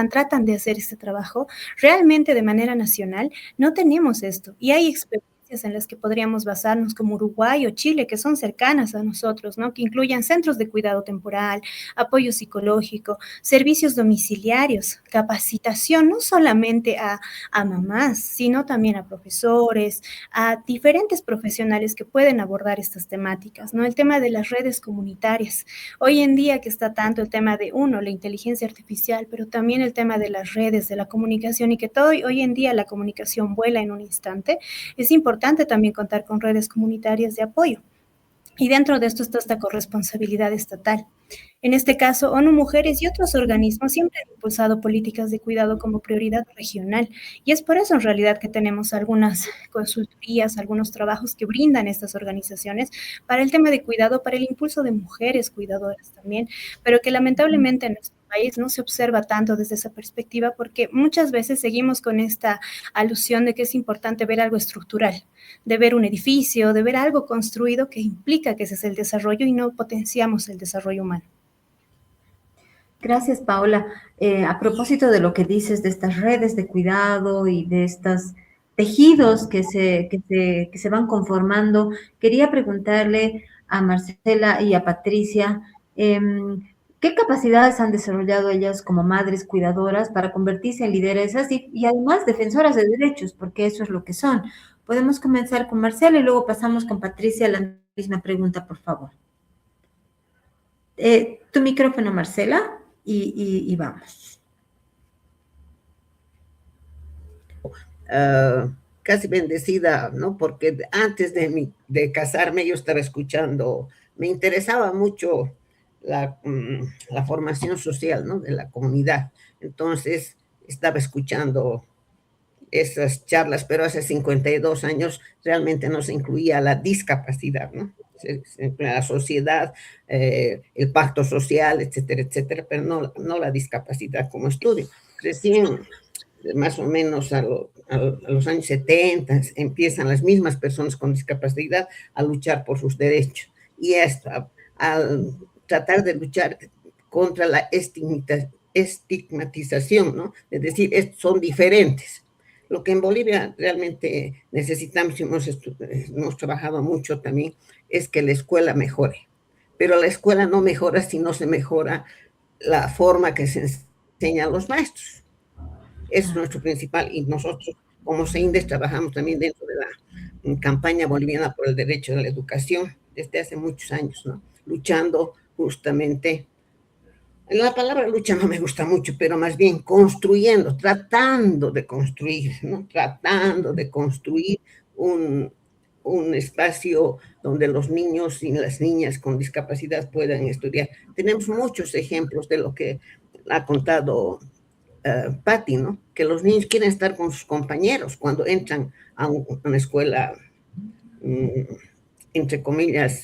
tratan de hacer este trabajo, realmente de manera nacional no tenemos esto. Y hay experiencias en las que podríamos basarnos como Uruguay o Chile, que son cercanas a nosotros, ¿no?, que incluyan centros de cuidado temporal, apoyo psicológico, servicios domiciliarios, capacitación, no solamente a mamás, sino también a profesores, a diferentes profesionales que pueden abordar estas temáticas, ¿no? El tema de las redes comunitarias. Hoy en día que está tanto el tema de, la inteligencia artificial, pero también el tema de las redes, de la comunicación y que hoy en día la comunicación vuela en un instante, es importante también contar con redes comunitarias de apoyo. Y dentro de esto está esta corresponsabilidad estatal. En este caso, ONU Mujeres y otros organismos siempre han impulsado políticas de cuidado como prioridad regional. Y es por eso en realidad que tenemos algunas consultorías, algunos trabajos que brindan estas organizaciones para el tema de cuidado, para el impulso de mujeres cuidadoras también, pero que lamentablemente en nuestro país no se observa tanto desde esa perspectiva porque muchas veces seguimos con esta alusión de que es importante ver algo estructural, de ver un edificio, de ver algo construido que implica que ese es el desarrollo y no potenciamos el desarrollo humano. Gracias, Paola. A propósito de lo que dices de estas redes de cuidado y de estas tejidos que se van conformando. Quería preguntarle a Marcela y a Patricia, ¿qué capacidades han desarrollado ellas como madres cuidadoras para convertirse en lideresas y además defensoras de derechos? Porque eso es lo que son. Podemos comenzar con Marcela y luego pasamos con Patricia la misma pregunta, por favor. Tu micrófono, Marcela, y vamos. Casi bendecida, ¿no? Porque antes de casarme yo estaba escuchando, me interesaba mucho la formación social, ¿no? De la comunidad. Entonces estaba escuchando esas charlas, pero hace 52 años realmente no se incluía la discapacidad, ¿no? La sociedad, el pacto social, etcétera, etcétera, pero no la discapacidad como estudio. Recién, más o menos a los años 70, empiezan las mismas personas con discapacidad a luchar por sus derechos. Y esto, al tratar de luchar contra la estigmatización, ¿no? Es decir, son diferentes. Lo que en Bolivia realmente necesitamos y hemos trabajado mucho también es que la escuela mejore. Pero la escuela no mejora si no se mejora la forma que se enseña a los maestros. Eso es nuestro principal, y nosotros como CEINDES trabajamos también dentro de la campaña boliviana por el derecho a la educación desde hace muchos años, ¿no? Luchando justamente, la palabra lucha no me gusta mucho, pero más bien construyendo, tratando de construir, ¿no? Tratando de construir un espacio donde los niños y las niñas con discapacidad puedan estudiar. Tenemos muchos ejemplos de lo que ha contado Patti, ¿no? Que los niños quieren estar con sus compañeros cuando entran a una escuela, entre comillas,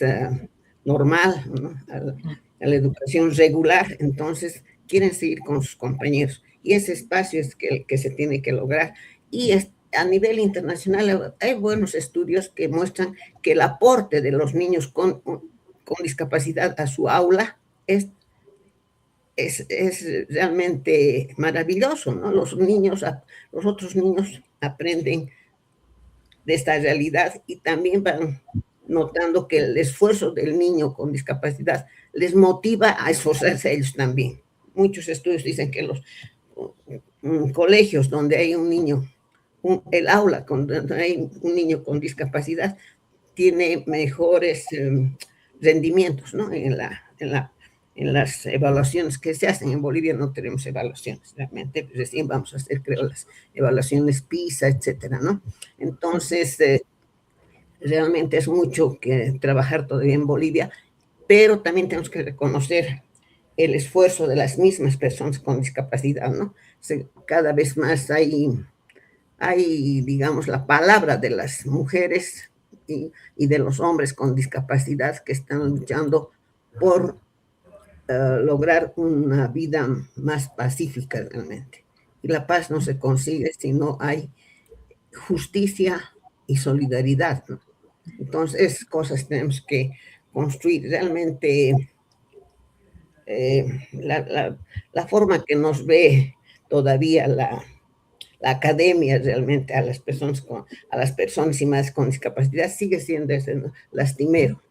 normal, ¿no? A la educación regular, entonces quieren seguir con sus compañeros. Y ese espacio es que se tiene que lograr. Y a nivel internacional hay buenos estudios que muestran que el aporte de los niños con discapacidad a su aula es realmente maravilloso, ¿no? Los otros niños aprenden de esta realidad y también van notando que el esfuerzo del niño con discapacidad les motiva a esforzarse a ellos también. Muchos estudios dicen que los colegios donde hay un niño, el aula donde hay un niño con discapacidad, tiene mejores rendimientos, ¿no? En las evaluaciones que se hacen. En Bolivia no tenemos evaluaciones, realmente recién vamos a hacer, creo, las evaluaciones PISA, etcétera, ¿no? Entonces, realmente es mucho que trabajar todavía en Bolivia, pero también tenemos que reconocer el esfuerzo de las mismas personas con discapacidad, ¿no? Cada vez más hay, digamos, la palabra de las mujeres y de los hombres con discapacidad que están luchando por lograr una vida más pacífica realmente. Y la paz no se consigue si no hay justicia y solidaridad, ¿no? Entonces, esas cosas tenemos que construir. Realmente la forma que nos ve todavía la academia realmente a las personas y más con discapacidad sigue siendo lastimero.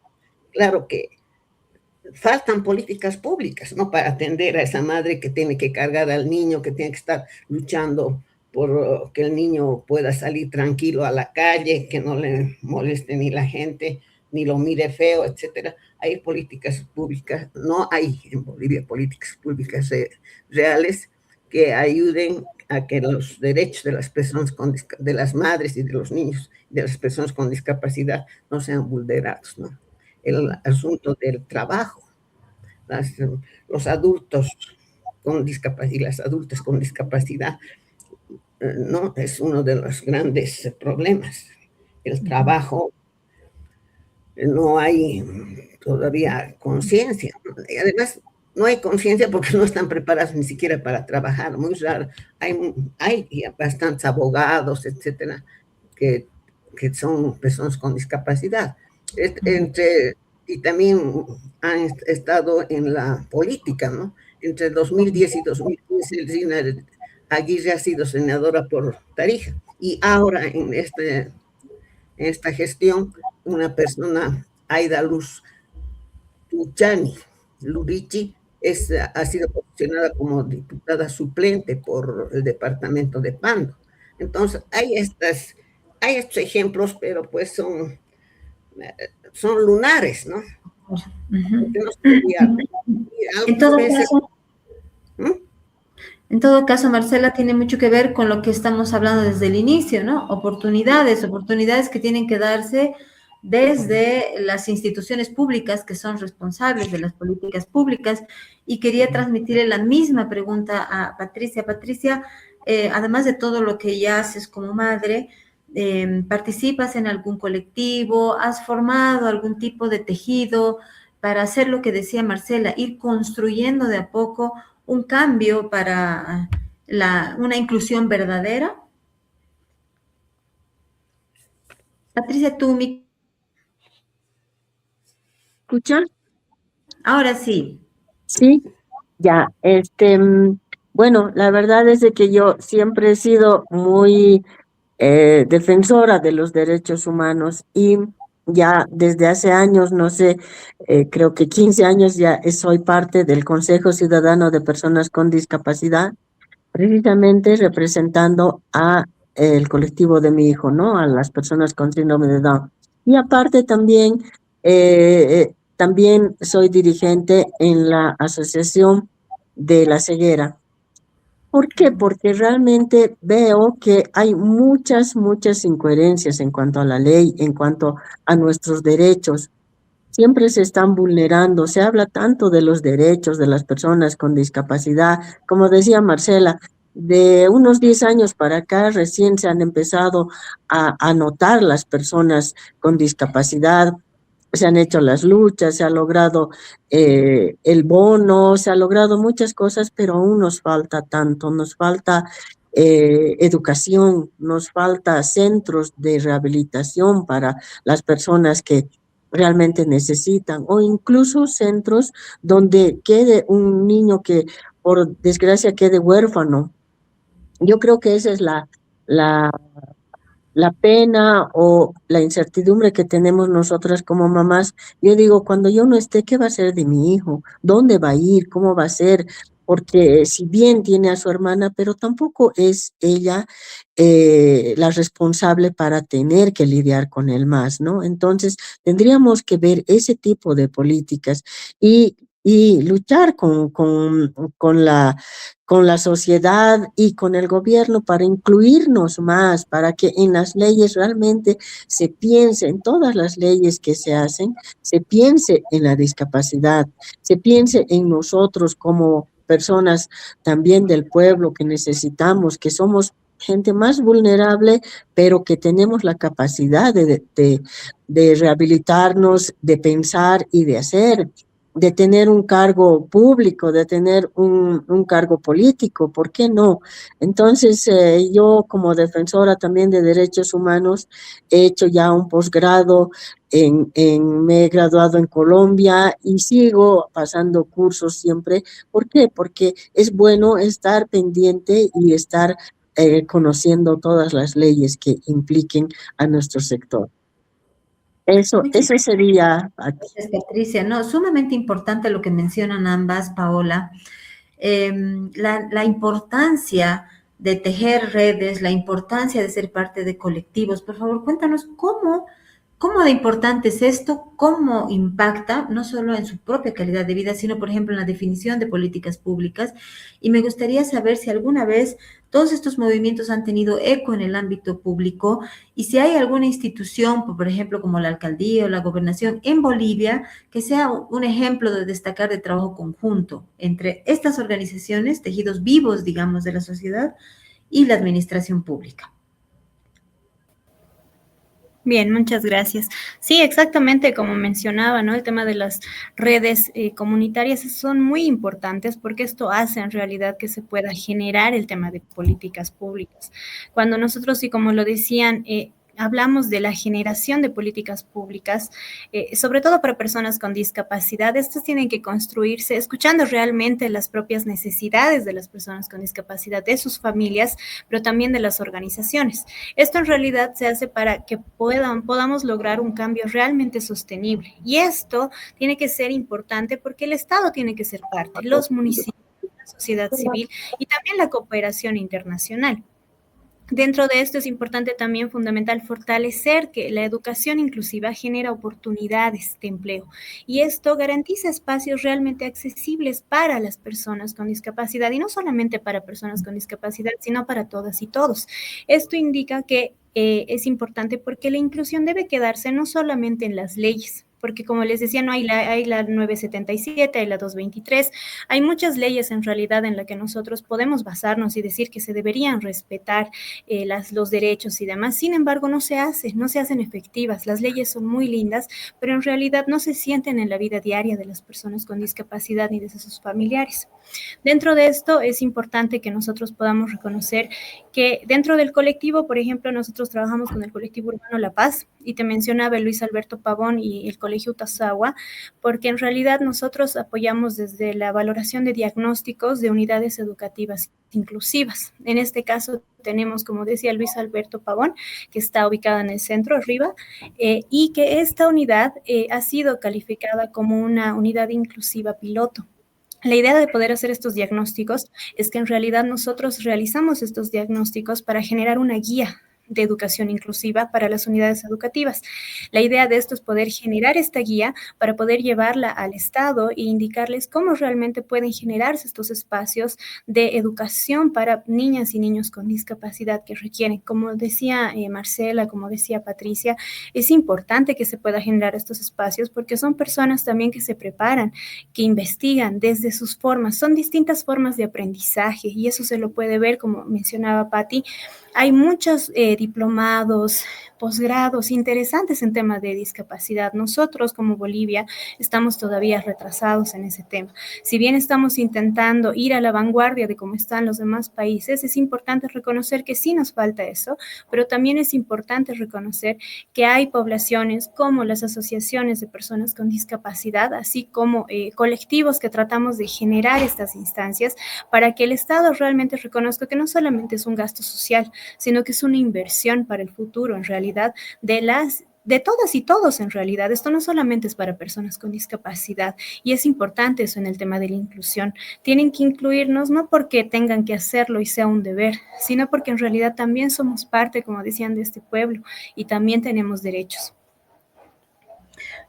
Claro que faltan políticas públicas, ¿no? Para atender a esa madre que tiene que cargar al niño, que tiene que estar luchando por que el niño pueda salir tranquilo a la calle, que no le moleste ni la gente, ni lo mire feo, etcétera. Hay políticas públicas, no hay en Bolivia políticas públicas reales que ayuden a que los derechos de las personas de las madres y de los niños, de las personas con discapacidad, no sean vulnerados, ¿no? El asunto del trabajo, los adultos con discapacidad y las adultas con discapacidad, no es uno de los grandes problemas. El trabajo, no hay todavía conciencia. Y además, no hay conciencia porque no están preparados ni siquiera para trabajar. Muy raro. Hay bastantes abogados, etcétera, que son personas con discapacidad. Y también han estado en la política, ¿no? Entre 2010 y 2015, Lina Aguirre ha sido senadora por Tarija y ahora en esta gestión, una persona, Aida Luz Luchani, Lurichi, ha sido posicionada como diputada suplente por el departamento de Pando. Entonces, hay estos ejemplos, pero pues son lunares, ¿no? Porque no se podía En todo veces, caso, ¿Mm? en todo caso, Marcela, tiene mucho que ver con lo que estamos hablando desde el inicio, ¿no? Oportunidades que tienen que darse desde las instituciones públicas que son responsables de las políticas públicas. Y quería transmitirle la misma pregunta a Patricia. Patricia, además de todo lo que ya haces como madre, ¿participas en algún colectivo? ¿Has formado algún tipo de tejido para hacer lo que decía Marcela, ir construyendo de a poco un cambio para una inclusión verdadera? Patricia, ¿Escuchan? ahora sí. Sí, ya, bueno, la verdad es de que yo siempre he sido muy defensora de los derechos humanos y ya desde hace años, no sé, creo que 15 años ya soy parte del Consejo Ciudadano de Personas con Discapacidad, precisamente representando a el colectivo de mi hijo, ¿no? A las personas con síndrome de Down. Y aparte también soy dirigente en la Asociación de la Ceguera. ¿Por qué? Porque realmente veo que hay muchas incoherencias en cuanto a la ley, en cuanto a nuestros derechos. Siempre se están vulnerando, se habla tanto de los derechos de las personas con discapacidad, como decía Marcela, de unos 10 años para acá recién se han empezado a notar las personas con discapacidad, se han hecho las luchas, se ha logrado el bono, se ha logrado muchas cosas, pero aún nos falta tanto, nos falta educación, nos falta centros de rehabilitación para las personas que realmente necesitan, o incluso centros donde quede un niño que por desgracia quede huérfano. Yo creo que esa es la pena o la incertidumbre que tenemos nosotras como mamás. Yo digo, cuando yo no esté, ¿qué va a ser de mi hijo? ¿Dónde va a ir? ¿Cómo va a ser? Porque si bien tiene a su hermana, pero tampoco es ella la responsable para tener que lidiar con él más, ¿no? Entonces, tendríamos que ver ese tipo de políticas y luchar con la sociedad y con el gobierno para incluirnos más, para que en las leyes realmente se piense, en todas las leyes que se hacen, se piense en la discapacidad, se piense en nosotros como personas también del pueblo que necesitamos, que somos gente más vulnerable, pero que tenemos la capacidad de rehabilitarnos, de pensar y de hacer, de tener un cargo público, de tener un cargo político, ¿por qué no? Entonces, yo como defensora también de derechos humanos he hecho ya un posgrado, me he graduado en Colombia y sigo pasando cursos siempre. ¿Por qué? Porque es bueno estar pendiente y estar conociendo todas las leyes que impliquen a nuestro sector. Eso sería aquí. Gracias, Patricia. No, sumamente importante lo que mencionan ambas, Paola. La importancia de tejer redes, la importancia de ser parte de colectivos. Por favor, cuéntanos cómo de importante es esto, cómo impacta, no solo en su propia calidad de vida, sino, por ejemplo, en la definición de políticas públicas. Y me gustaría saber si alguna vez todos estos movimientos han tenido eco en el ámbito público y si hay alguna institución, por ejemplo, como la alcaldía o la gobernación en Bolivia, que sea un ejemplo de destacar de trabajo conjunto entre estas organizaciones, tejidos vivos, digamos, de la sociedad y la administración pública. Bien, muchas gracias. Sí, exactamente como mencionaba, ¿no? El tema de las redes comunitarias son muy importantes porque esto hace en realidad que se pueda generar el tema de políticas públicas. Cuando nosotros, y como lo decían, hablamos de la generación de políticas públicas, sobre todo para personas con discapacidad, estas tienen que construirse escuchando realmente las propias necesidades de las personas con discapacidad, de sus familias, pero también de las organizaciones. Esto en realidad se hace para que podamos lograr un cambio realmente sostenible. Y esto tiene que ser importante porque el Estado tiene que ser parte, los municipios, la sociedad civil y también la cooperación internacional. Dentro de esto es importante también fundamental fortalecer que la educación inclusiva genera oportunidades de empleo y esto garantiza espacios realmente accesibles para las personas con discapacidad y no solamente para personas con discapacidad, sino para todas y todos. Esto indica que es importante porque la inclusión debe quedarse no solamente en las leyes, porque como les decía, no hay la 977, hay la 223, hay muchas leyes en realidad en las que nosotros podemos basarnos y decir que se deberían respetar los derechos y demás. Sin embargo, no se hacen efectivas. Las leyes son muy lindas, pero en realidad no se sienten en la vida diaria de las personas con discapacidad ni de sus familiares. Dentro de esto es importante que nosotros podamos reconocer que dentro del colectivo, por ejemplo, nosotros trabajamos con el colectivo urbano La Paz y te mencionaba Luis Alberto Pavón y el colegio Utazagua, porque en realidad nosotros apoyamos desde la valoración de diagnósticos de unidades educativas inclusivas. En este caso tenemos, como decía Luis Alberto Pavón, que está ubicada en el centro arriba, y que esta unidad ha sido calificada como una unidad inclusiva piloto. La idea de poder hacer estos diagnósticos es que en realidad nosotros realizamos estos diagnósticos para generar una guía de educación inclusiva para las unidades educativas. La idea de esto es poder generar esta guía para poder llevarla al Estado e indicarles cómo realmente pueden generarse estos espacios de educación para niñas y niños con discapacidad que requieren. Como decía Marcela, como decía Patricia, es importante que se pueda generar estos espacios porque son personas también que se preparan, que investigan desde sus formas. Son distintas formas de aprendizaje y eso se lo puede ver, como mencionaba Patti. Hay muchos diplomados, posgrados interesantes en temas de discapacidad. Nosotros como Bolivia estamos todavía retrasados en ese tema. Si bien estamos intentando ir a la vanguardia de cómo están los demás países, es importante reconocer que sí nos falta eso, pero también es importante reconocer que hay poblaciones como las asociaciones de personas con discapacidad, así como colectivos que tratamos de generar estas instancias para que el Estado realmente reconozca que no solamente es un gasto social, sino que es una inversión para el futuro, en realidad, de todas y todos, en realidad. Esto no solamente es para personas con discapacidad, y es importante eso en el tema de la inclusión. Tienen que incluirnos no porque tengan que hacerlo y sea un deber, sino porque en realidad también somos parte, como decían, de este pueblo, y también tenemos derechos.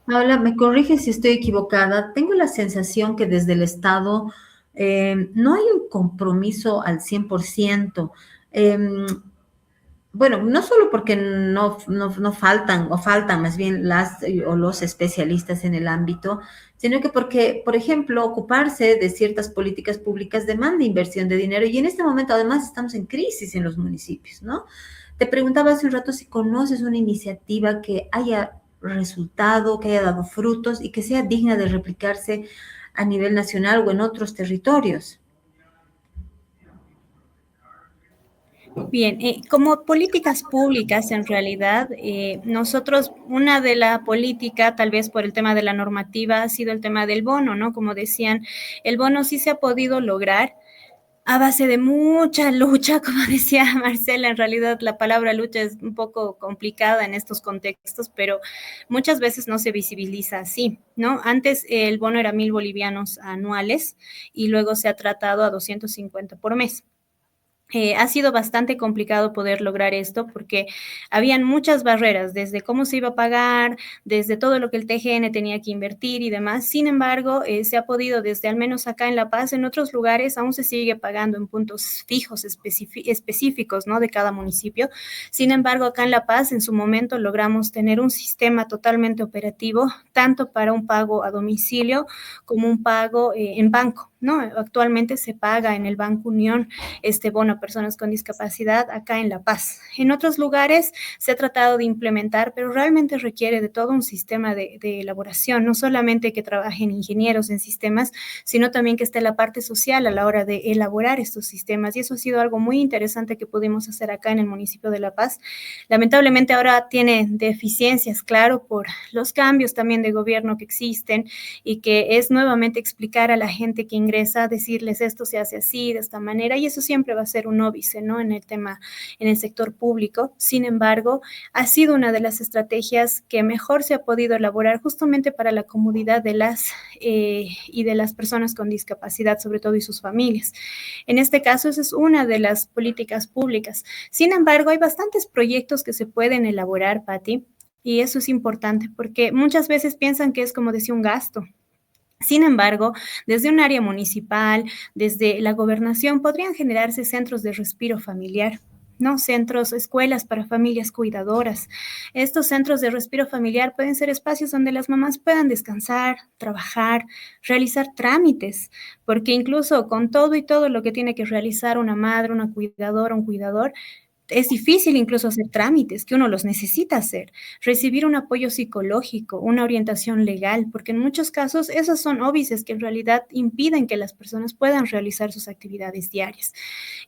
Paola, me corrige si estoy equivocada. Tengo la sensación que desde el Estado no hay un compromiso al 100%. Bueno, no solo porque no faltan, o faltan más bien las o los especialistas en el ámbito, sino que porque, por ejemplo, ocuparse de ciertas políticas públicas demanda inversión de dinero y en este momento además estamos en crisis en los municipios, ¿no? Te preguntaba hace un rato si conoces una iniciativa que haya resultado, que haya dado frutos y que sea digna de replicarse a nivel nacional o en otros territorios. Bien, como políticas públicas, en realidad, nosotros, una de la política, tal vez por el tema de la normativa, ha sido el tema del bono, ¿no? Como decían, el bono sí se ha podido lograr a base de mucha lucha, como decía Marcela. En realidad la palabra lucha es un poco complicada en estos contextos, pero muchas veces no se visibiliza así, ¿no? Antes el bono era 1,000 bolivianos anuales y luego se ha tratado a 250 por mes. Ha sido bastante complicado poder lograr esto porque habían muchas barreras, desde cómo se iba a pagar, desde todo lo que el TGN tenía que invertir y demás. Sin embargo, se ha podido, desde al menos acá en La Paz, en otros lugares aún se sigue pagando en puntos fijos específicos, ¿no?, de cada municipio. Sin embargo, acá en La Paz, en su momento, logramos tener un sistema totalmente operativo, tanto para un pago a domicilio como un pago en banco. ¿no? Actualmente se paga en el Banco Unión este bono a personas con discapacidad acá en La Paz. En otros lugares se ha tratado de implementar, pero realmente requiere de todo un sistema de elaboración, no solamente que trabajen ingenieros en sistemas, sino también que esté la parte social a la hora de elaborar estos sistemas. Y eso ha sido algo muy interesante que pudimos hacer acá en el municipio de La Paz. Lamentablemente ahora tiene deficiencias, claro, por los cambios también de gobierno que existen y que es nuevamente explicar a la gente que ingresa, decirles esto se hace así, de esta manera, y eso siempre va a ser un óbice, ¿no? En el tema, en el sector público. Sin embargo, ha sido una de las estrategias que mejor se ha podido elaborar justamente para la comodidad de las y de las personas con discapacidad, sobre todo, y sus familias. En este caso, esa es una de las políticas públicas. Sin embargo, hay bastantes proyectos que se pueden elaborar, Patti, y eso es importante porque muchas veces piensan que es, como decía, un gasto. Sin embargo, desde un área municipal, desde la gobernación, podrían generarse centros de respiro familiar, ¿no? Centros, escuelas para familias cuidadoras. Estos centros de respiro familiar pueden ser espacios donde las mamás puedan descansar, trabajar, realizar trámites, porque incluso con todo y todo lo que tiene que realizar una madre, una cuidadora, un cuidador, es difícil incluso hacer trámites que uno los necesita hacer, recibir un apoyo psicológico, una orientación legal, porque en muchos casos esos son óbices que en realidad impiden que las personas puedan realizar sus actividades diarias.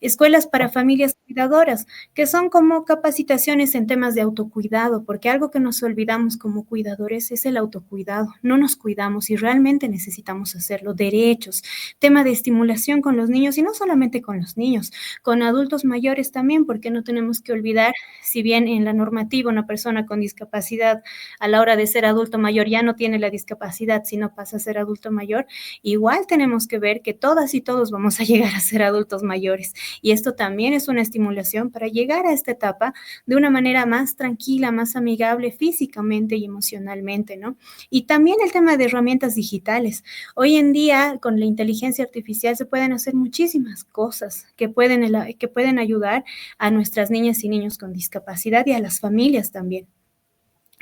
Escuelas para familias cuidadoras, que son como capacitaciones en temas de autocuidado, porque algo que nos olvidamos como cuidadores es el autocuidado. No nos cuidamos y realmente necesitamos hacerlo. Derechos, tema de estimulación con los niños y no solamente con los niños, con adultos mayores también, porque no tenemos que olvidar, si bien en la normativa una persona con discapacidad a la hora de ser adulto mayor ya no tiene la discapacidad, sino pasa a ser adulto mayor, igual tenemos que ver que todas y todos vamos a llegar a ser adultos mayores. Y esto también es una estimulación para llegar a esta etapa de una manera más tranquila, más amigable físicamente y emocionalmente, ¿no? Y también el tema de herramientas digitales. Hoy en día, con la inteligencia artificial se pueden hacer muchísimas cosas que pueden ayudar a nuestras niñas y niños con discapacidad y a las familias también.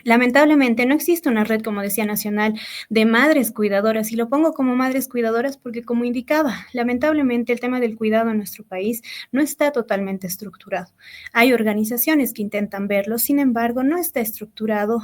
Lamentablemente no existe una red, como decía, nacional de madres cuidadoras, y lo pongo como madres cuidadoras porque, como indicaba, lamentablemente el tema del cuidado en nuestro país no está totalmente estructurado. Hay organizaciones que intentan verlo, sin embargo, no está estructurado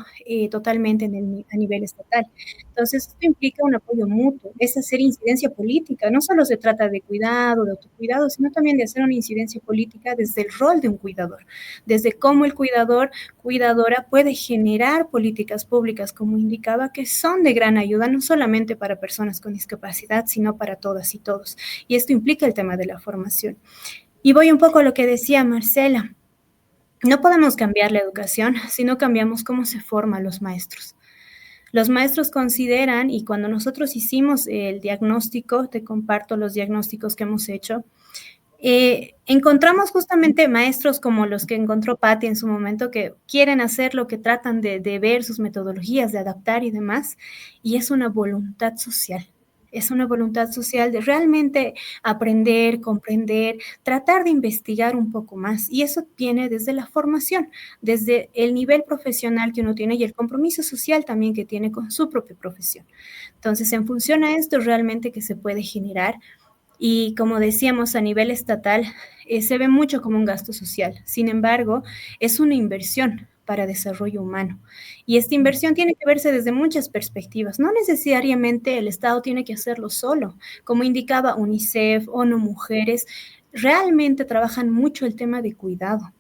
totalmente a nivel estatal. Entonces, esto implica un apoyo mutuo, es hacer incidencia política. No solo se trata de cuidado, de autocuidado, sino también de hacer una incidencia política desde el rol de un cuidador, desde cómo el cuidador, cuidadora puede generar políticas públicas, como indicaba, que son de gran ayuda, no solamente para personas con discapacidad, sino para todas y todos. Y esto implica el tema de la formación. Y voy un poco a lo que decía Marcela. No podemos cambiar la educación si no cambiamos cómo se forman los maestros. Los maestros consideran, y cuando nosotros hicimos el diagnóstico, te comparto los diagnósticos que hemos hecho, encontramos justamente maestros como los que encontró Patti en su momento, que quieren hacer lo que tratan de ver sus metodologías, de adaptar y demás, y es una voluntad social. Es una voluntad social de realmente aprender, comprender, tratar de investigar un poco más. Y eso viene desde la formación, desde el nivel profesional que uno tiene y el compromiso social también que tiene con su propia profesión. Entonces, en función a esto realmente que se puede generar. Y como decíamos, a nivel estatal se ve mucho como un gasto social. Sin embargo, es una inversión para desarrollo humano. Y esta inversión tiene que verse desde muchas perspectivas. No necesariamente el Estado tiene que hacerlo solo. Como indicaba UNICEF, ONU Mujeres, realmente trabajan mucho el tema de cuidado.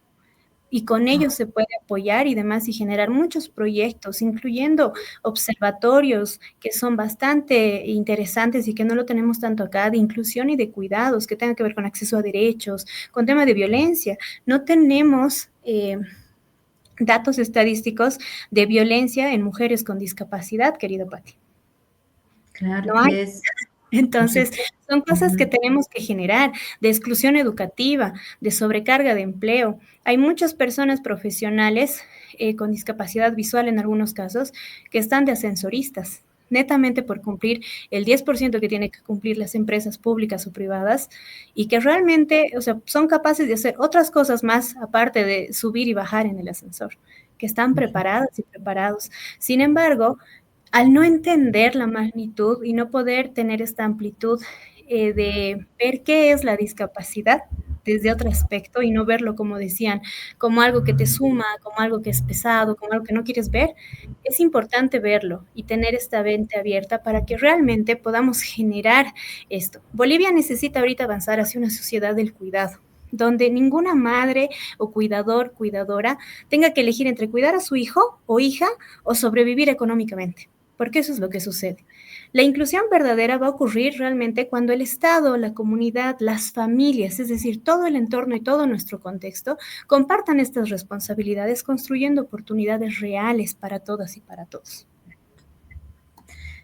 Y con ellos se puede apoyar y demás y generar muchos proyectos, incluyendo observatorios que son bastante interesantes y que no lo tenemos tanto acá, de inclusión y de cuidados, que tengan que ver con acceso a derechos, con tema de violencia. No tenemos datos estadísticos de violencia en mujeres con discapacidad, querido Pati. Claro No que hay. es. Entonces, son cosas que tenemos que generar, de exclusión educativa, de sobrecarga de empleo. Hay muchas personas profesionales con discapacidad visual en algunos casos que están de ascensoristas, netamente por cumplir el 10% que tienen que cumplir las empresas públicas o privadas y que realmente, o sea, son capaces de hacer otras cosas más aparte de subir y bajar en el ascensor, que están preparadas y preparados. Sin embargo, al no entender la magnitud y no poder tener esta amplitud de ver qué es la discapacidad desde otro aspecto y no verlo, como decían, como algo que te suma, como algo que es pesado, como algo que no quieres ver, es importante verlo y tener esta mente abierta para que realmente podamos generar esto. Bolivia necesita ahorita avanzar hacia una sociedad del cuidado, donde ninguna madre o cuidador, cuidadora, tenga que elegir entre cuidar a su hijo o hija o sobrevivir económicamente, porque eso es lo que sucede. La inclusión verdadera va a ocurrir realmente cuando el Estado, la comunidad, las familias, es decir, todo el entorno y todo nuestro contexto, compartan estas responsabilidades construyendo oportunidades reales para todas y para todos.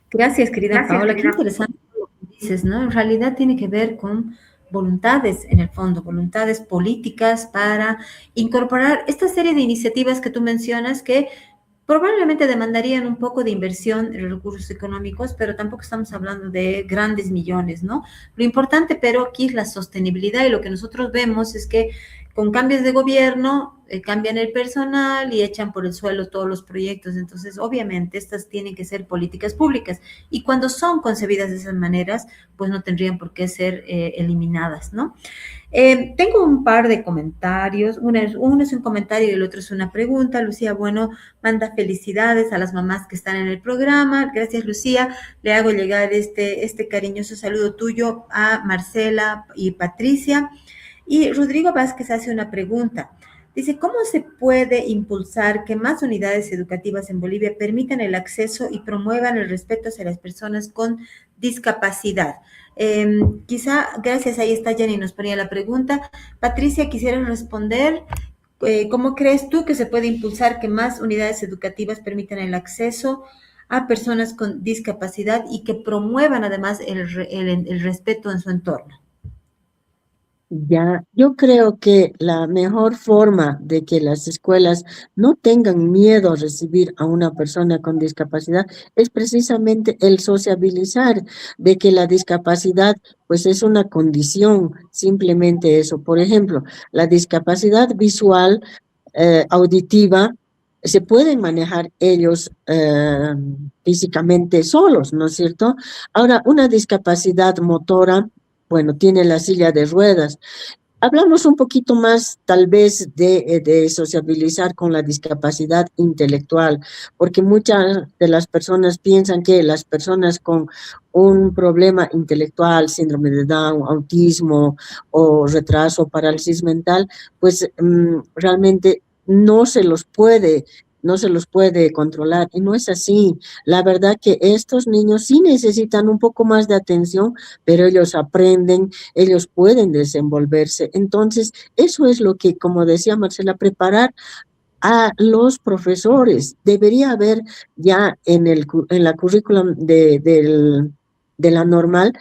Gracias, querida Paola. Qué interesante lo que dices, ¿no? En realidad tiene que ver con voluntades, en el fondo, voluntades políticas para incorporar esta serie de iniciativas que tú mencionas que probablemente demandarían un poco de inversión en recursos económicos, pero tampoco estamos hablando de grandes millones, ¿no? Lo importante, pero aquí es la sostenibilidad y lo que nosotros vemos es que con cambios de gobierno cambian el personal y echan por el suelo todos los proyectos. Entonces, obviamente, estas tienen que ser políticas públicas y cuando son concebidas de esas maneras, pues no tendrían por qué ser eliminadas, ¿no? Tengo un par de comentarios, uno es un comentario y el otro es una pregunta. Lucía Bueno manda felicidades a las mamás que están en el programa. Gracias, Lucía. Le hago llegar este cariñoso saludo tuyo a Marcela y Patricia. Y Rodrigo Vázquez hace una pregunta. Dice, ¿cómo se puede impulsar que más unidades educativas en Bolivia permitan el acceso y promuevan el respeto hacia las personas con discapacidad? Quizá, gracias, ahí está Jenny, nos ponía la pregunta. Patricia, ¿quisieras responder? ¿Cómo crees tú que se puede impulsar que más unidades educativas permitan el acceso a personas con discapacidad y que promuevan además el respeto en su entorno? Ya, yo creo que la mejor forma de que las escuelas no tengan miedo a recibir a una persona con discapacidad es precisamente el sociabilizar, de que la discapacidad pues es una condición, simplemente eso. Por ejemplo, la discapacidad visual, auditiva, se pueden manejar ellos físicamente solos, ¿no es cierto? Ahora, una discapacidad motora, bueno, tiene la silla de ruedas. Hablamos un poquito más, tal vez, de sociabilizar con la discapacidad intelectual, porque muchas de las personas piensan que las personas con un problema intelectual, síndrome de Down, autismo o retraso, parálisis mental, pues realmente no se los puede controlar. Y no es así. La verdad que estos niños sí necesitan un poco más de atención, pero ellos aprenden, ellos pueden desenvolverse. Entonces, eso es lo que, como decía Marcela, preparar a los profesores. Debería haber ya en la currículum de la normal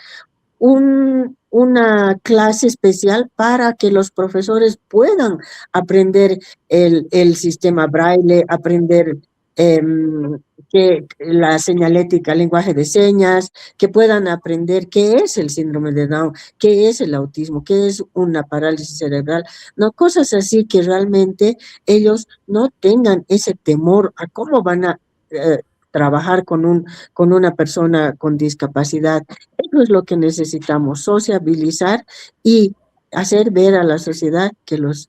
una clase especial para que los profesores puedan aprender el sistema braille, aprender que la señalética, el lenguaje de señas, que puedan aprender qué es el síndrome de Down, qué es el autismo, qué es una parálisis cerebral, no, cosas así que realmente ellos no tengan ese temor a cómo van a trabajar con una persona con discapacidad. Eso es lo que necesitamos, sociabilizar y hacer ver a la sociedad que los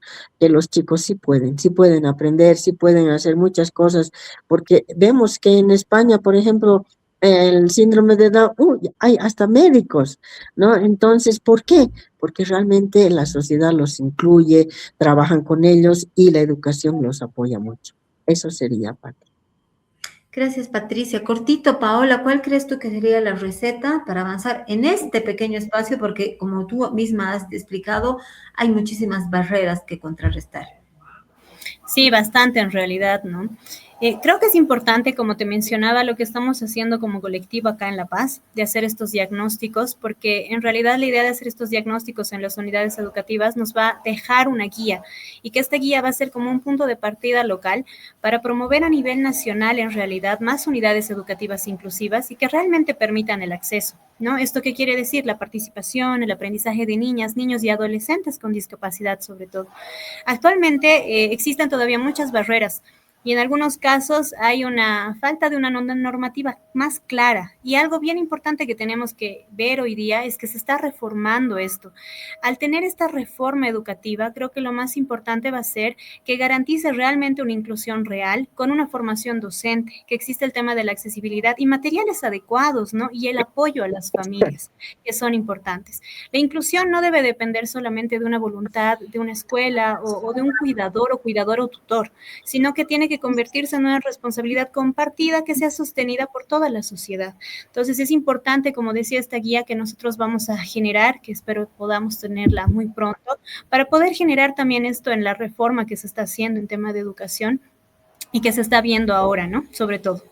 chicos sí pueden aprender, sí pueden hacer muchas cosas, porque vemos que en España, por ejemplo, el síndrome de Down, hay hasta médicos, ¿no? Entonces, ¿por qué? Porque realmente la sociedad los incluye, trabajan con ellos y la educación los apoya mucho. Eso sería, Pati. Gracias, Patricia. Cortito, Paola, ¿cuál crees tú que sería la receta para avanzar en este pequeño espacio? Porque como tú misma has explicado, hay muchísimas barreras que contrarrestar. Sí, bastante en realidad, ¿no? Creo que es importante, como te mencionaba, lo que estamos haciendo como colectivo acá en La Paz, de hacer estos diagnósticos, porque en realidad la idea de hacer estos diagnósticos en las unidades educativas nos va a dejar una guía y que esta guía va a ser como un punto de partida local para promover a nivel nacional en realidad más unidades educativas inclusivas y que realmente permitan el acceso, ¿no? ¿Esto qué quiere decir? La participación, el aprendizaje de niñas, niños y adolescentes con discapacidad sobre todo. Actualmente existen todavía muchas barreras y en algunos casos hay una falta de una normativa más clara. Y algo bien importante que tenemos que ver hoy día es que se está reformando esto. Al tener esta reforma educativa, creo que lo más importante va a ser que garantice realmente una inclusión real con una formación docente, que existe el tema de la accesibilidad y materiales adecuados, ¿no? Y el apoyo a las familias, que son importantes. La inclusión no debe depender solamente de una voluntad de una escuela o de un cuidador o tutor, sino que tiene que convertirse en una responsabilidad compartida que sea sostenida por toda la sociedad. Entonces es importante, como decía esta guía, que nosotros vamos a generar, que espero podamos tenerla muy pronto, para poder generar también esto en la reforma que se está haciendo en tema de educación y que se está viendo ahora, ¿no? Sobre todo.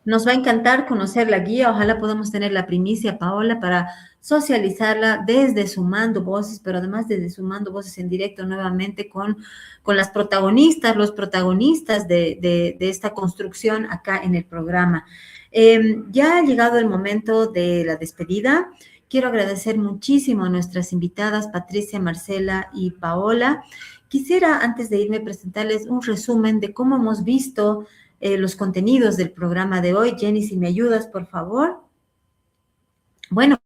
Nos va a encantar conocer la guía, ojalá podamos tener la primicia, Paola, para socializarla desde Sumando Voces, pero además desde Sumando Voces en directo nuevamente con las protagonistas, los protagonistas de esta construcción acá en el programa. Ya ha llegado el momento de la despedida. Quiero agradecer muchísimo a nuestras invitadas, Patricia, Marcela y Paola. Quisiera, antes de irme, presentarles un resumen de cómo hemos visto los contenidos del programa de hoy. Jenny, si me ayudas, por favor. Bueno,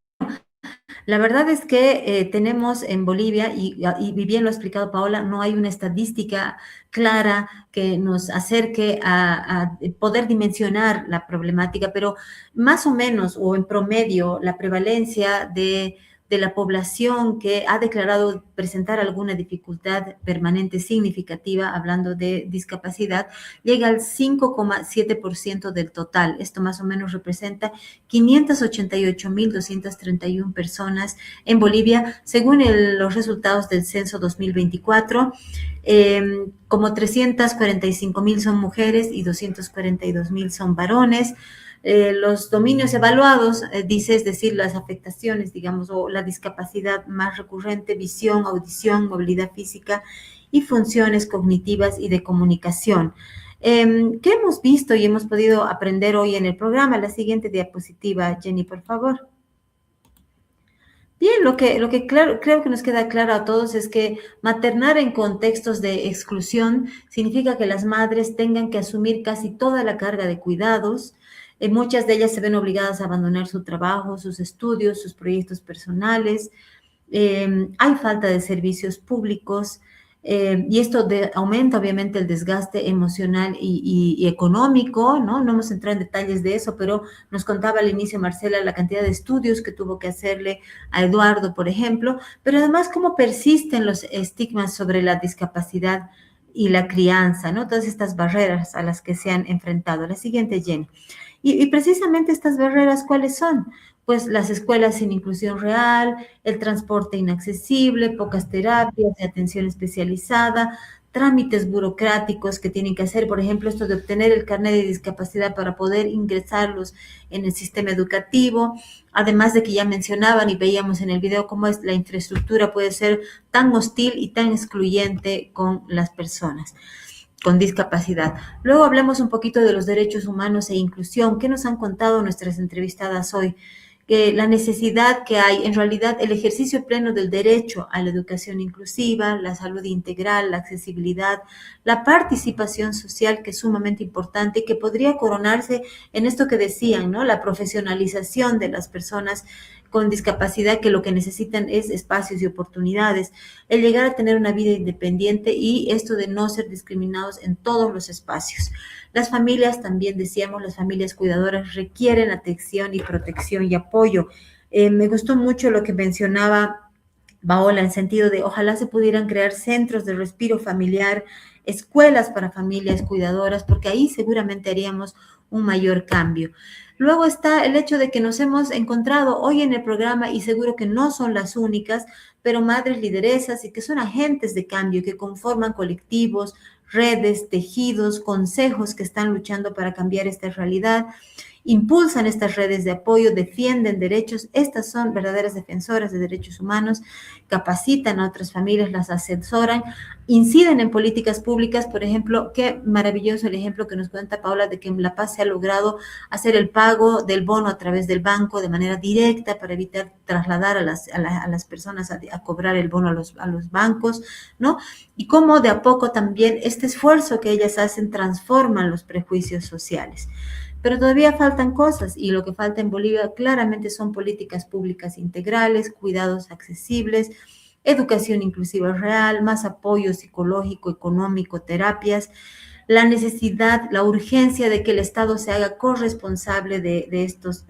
la verdad es que tenemos en Bolivia, y bien lo ha explicado Paola, no hay una estadística clara que nos acerque a poder dimensionar la problemática, pero más o menos, o en promedio, la prevalencia de la población que ha declarado presentar alguna dificultad permanente significativa, hablando de discapacidad, llega al 5,7% del total. Esto más o menos representa 588.231 personas en Bolivia, según los resultados del censo 2024. Como 345.000 son mujeres y 242.000 son varones. Los dominios evaluados, es decir, las afectaciones, digamos, o la discapacidad más recurrente: visión, audición, movilidad física y funciones cognitivas y de comunicación. ¿Qué hemos visto y hemos podido aprender hoy en el programa? La siguiente diapositiva, Jenny, por favor. Bien, lo que creo que nos queda claro a todos es que maternar en contextos de exclusión significa que las madres tengan que asumir casi toda la carga de cuidados. Muchas de ellas se ven obligadas a abandonar su trabajo, sus estudios, sus proyectos personales. Hay falta de servicios públicos. Y esto aumenta obviamente el desgaste emocional y económico, ¿no? No hemos entrado en detalles de eso, pero nos contaba al inicio Marcela la cantidad de estudios que tuvo que hacerle a Eduardo, por ejemplo, pero además cómo persisten los estigmas sobre la discapacidad y la crianza, ¿no? Todas estas barreras a las que se han enfrentado. La siguiente, Jenny. Y precisamente estas barreras, ¿cuáles son? Pues las escuelas sin inclusión real, el transporte inaccesible, pocas terapias de atención especializada, trámites burocráticos que tienen que hacer, por ejemplo, esto de obtener el carnet de discapacidad para poder ingresarlos en el sistema educativo, además de que ya mencionaban y veíamos en el video cómo es la infraestructura puede ser tan hostil y tan excluyente con las personas con discapacidad. Luego hablemos un poquito de los derechos humanos e inclusión. ¿Qué nos han contado nuestras entrevistadas hoy? Que la necesidad que hay, en realidad, el ejercicio pleno del derecho a la educación inclusiva, la salud integral, la accesibilidad, la participación social, que es sumamente importante y que podría coronarse en esto que decían, ¿no? La profesionalización de las personas con discapacidad, que lo que necesitan es espacios y oportunidades, el llegar a tener una vida independiente y esto de no ser discriminados en todos los espacios. Las familias, también decíamos, las familias cuidadoras requieren atención y protección y apoyo. Me gustó mucho lo que mencionaba Paola, en sentido de ojalá se pudieran crear centros de respiro familiar, escuelas para familias cuidadoras, porque ahí seguramente haríamos un mayor cambio. Luego está el hecho de que nos hemos encontrado hoy en el programa, y seguro que no son las únicas, pero madres lideresas y que son agentes de cambio, que conforman colectivos, redes, tejidos, consejos que están luchando para cambiar esta realidad. impulsan estas redes de apoyo, defienden derechos. Estas son verdaderas defensoras de derechos humanos, capacitan a otras familias, las asesoran, inciden en políticas públicas. Por ejemplo, qué maravilloso el ejemplo que nos cuenta Paula de que en La Paz se ha logrado hacer el pago del bono a través del banco de manera directa para evitar trasladar a las personas a cobrar el bono a los bancos, ¿no? Y cómo de a poco también este esfuerzo que ellas hacen transforman los prejuicios sociales. Pero todavía faltan cosas y lo que falta en Bolivia claramente son políticas públicas integrales, cuidados accesibles, educación inclusiva real, más apoyo psicológico, económico, terapias, la necesidad, la urgencia de que el Estado se haga corresponsable de estas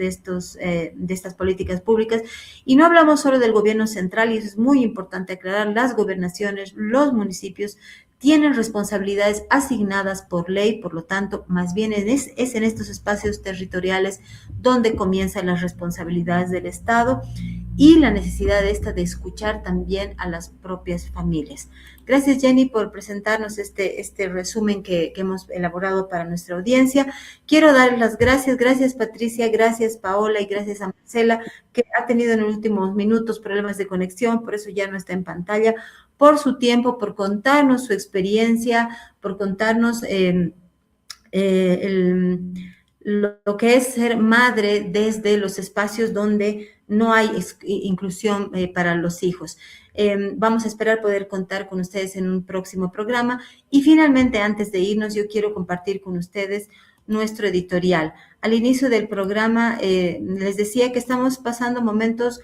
políticas públicas. Y no hablamos solo del gobierno central, y eso es muy importante aclarar, las gobernaciones, los municipios tienen responsabilidades asignadas por ley, por lo tanto, más bien es en estos espacios territoriales donde comienzan las responsabilidades del Estado y la necesidad de escuchar también a las propias familias. Gracias, Jenny, por presentarnos este resumen que hemos elaborado para nuestra audiencia. Quiero dar las gracias. Gracias, Patricia, gracias, Paola, y gracias a Marcela, que ha tenido en los últimos minutos problemas de conexión, por eso ya no está en pantalla, por su tiempo, por contarnos su experiencia, por contarnos lo que es ser madre desde los espacios donde no hay inclusión para los hijos. Vamos a esperar poder contar con ustedes en un próximo programa. Y finalmente, antes de irnos, yo quiero compartir con ustedes nuestro editorial. Al inicio del programa les decía que estamos pasando momentos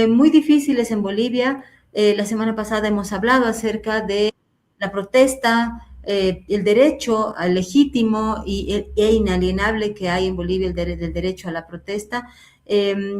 muy difíciles en Bolivia. La semana pasada hemos hablado acerca de la protesta, el derecho legítimo e inalienable que hay en Bolivia, del derecho a la protesta,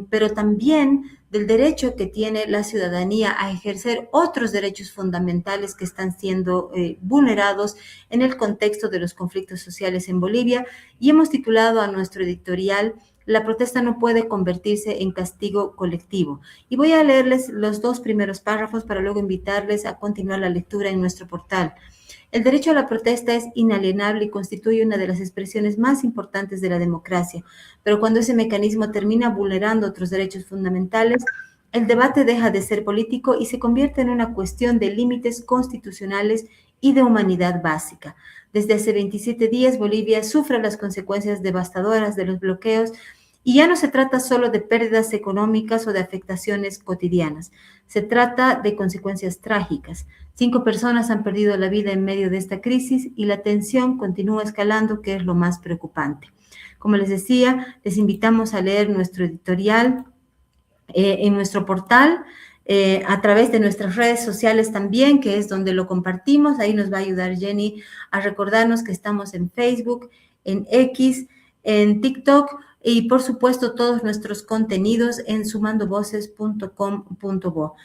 pero también del derecho que tiene la ciudadanía a ejercer otros derechos fundamentales que están siendo vulnerados en el contexto de los conflictos sociales en Bolivia. Y hemos titulado a nuestro editorial: la protesta no puede convertirse en castigo colectivo. Y voy a leerles los 2 primeros párrafos para luego invitarles a continuar la lectura en nuestro portal. El derecho a la protesta es inalienable y constituye una de las expresiones más importantes de la democracia, pero cuando ese mecanismo termina vulnerando otros derechos fundamentales, el debate deja de ser político y se convierte en una cuestión de límites constitucionales y de humanidad básica. Desde hace 27 días, Bolivia sufre las consecuencias devastadoras de los bloqueos. Y ya no se trata solo de pérdidas económicas o de afectaciones cotidianas. Se trata de consecuencias trágicas. 5 personas han perdido la vida en medio de esta crisis y la tensión continúa escalando, que es lo más preocupante. Como les decía, les invitamos a leer nuestro editorial en nuestro portal, a través de nuestras redes sociales también, que es donde lo compartimos. Ahí nos va a ayudar Jenny a recordarnos que estamos en Facebook, en X, en TikTok, y por supuesto todos nuestros contenidos en sumandovoces.com.bo.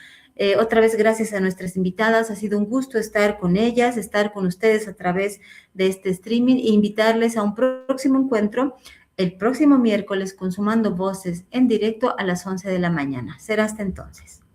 Otra vez gracias a nuestras invitadas, ha sido un gusto estar con ellas, estar con ustedes a través de este streaming e invitarles a un próximo encuentro el próximo miércoles con Sumando Voces en directo a las 11 de la mañana. Será hasta entonces.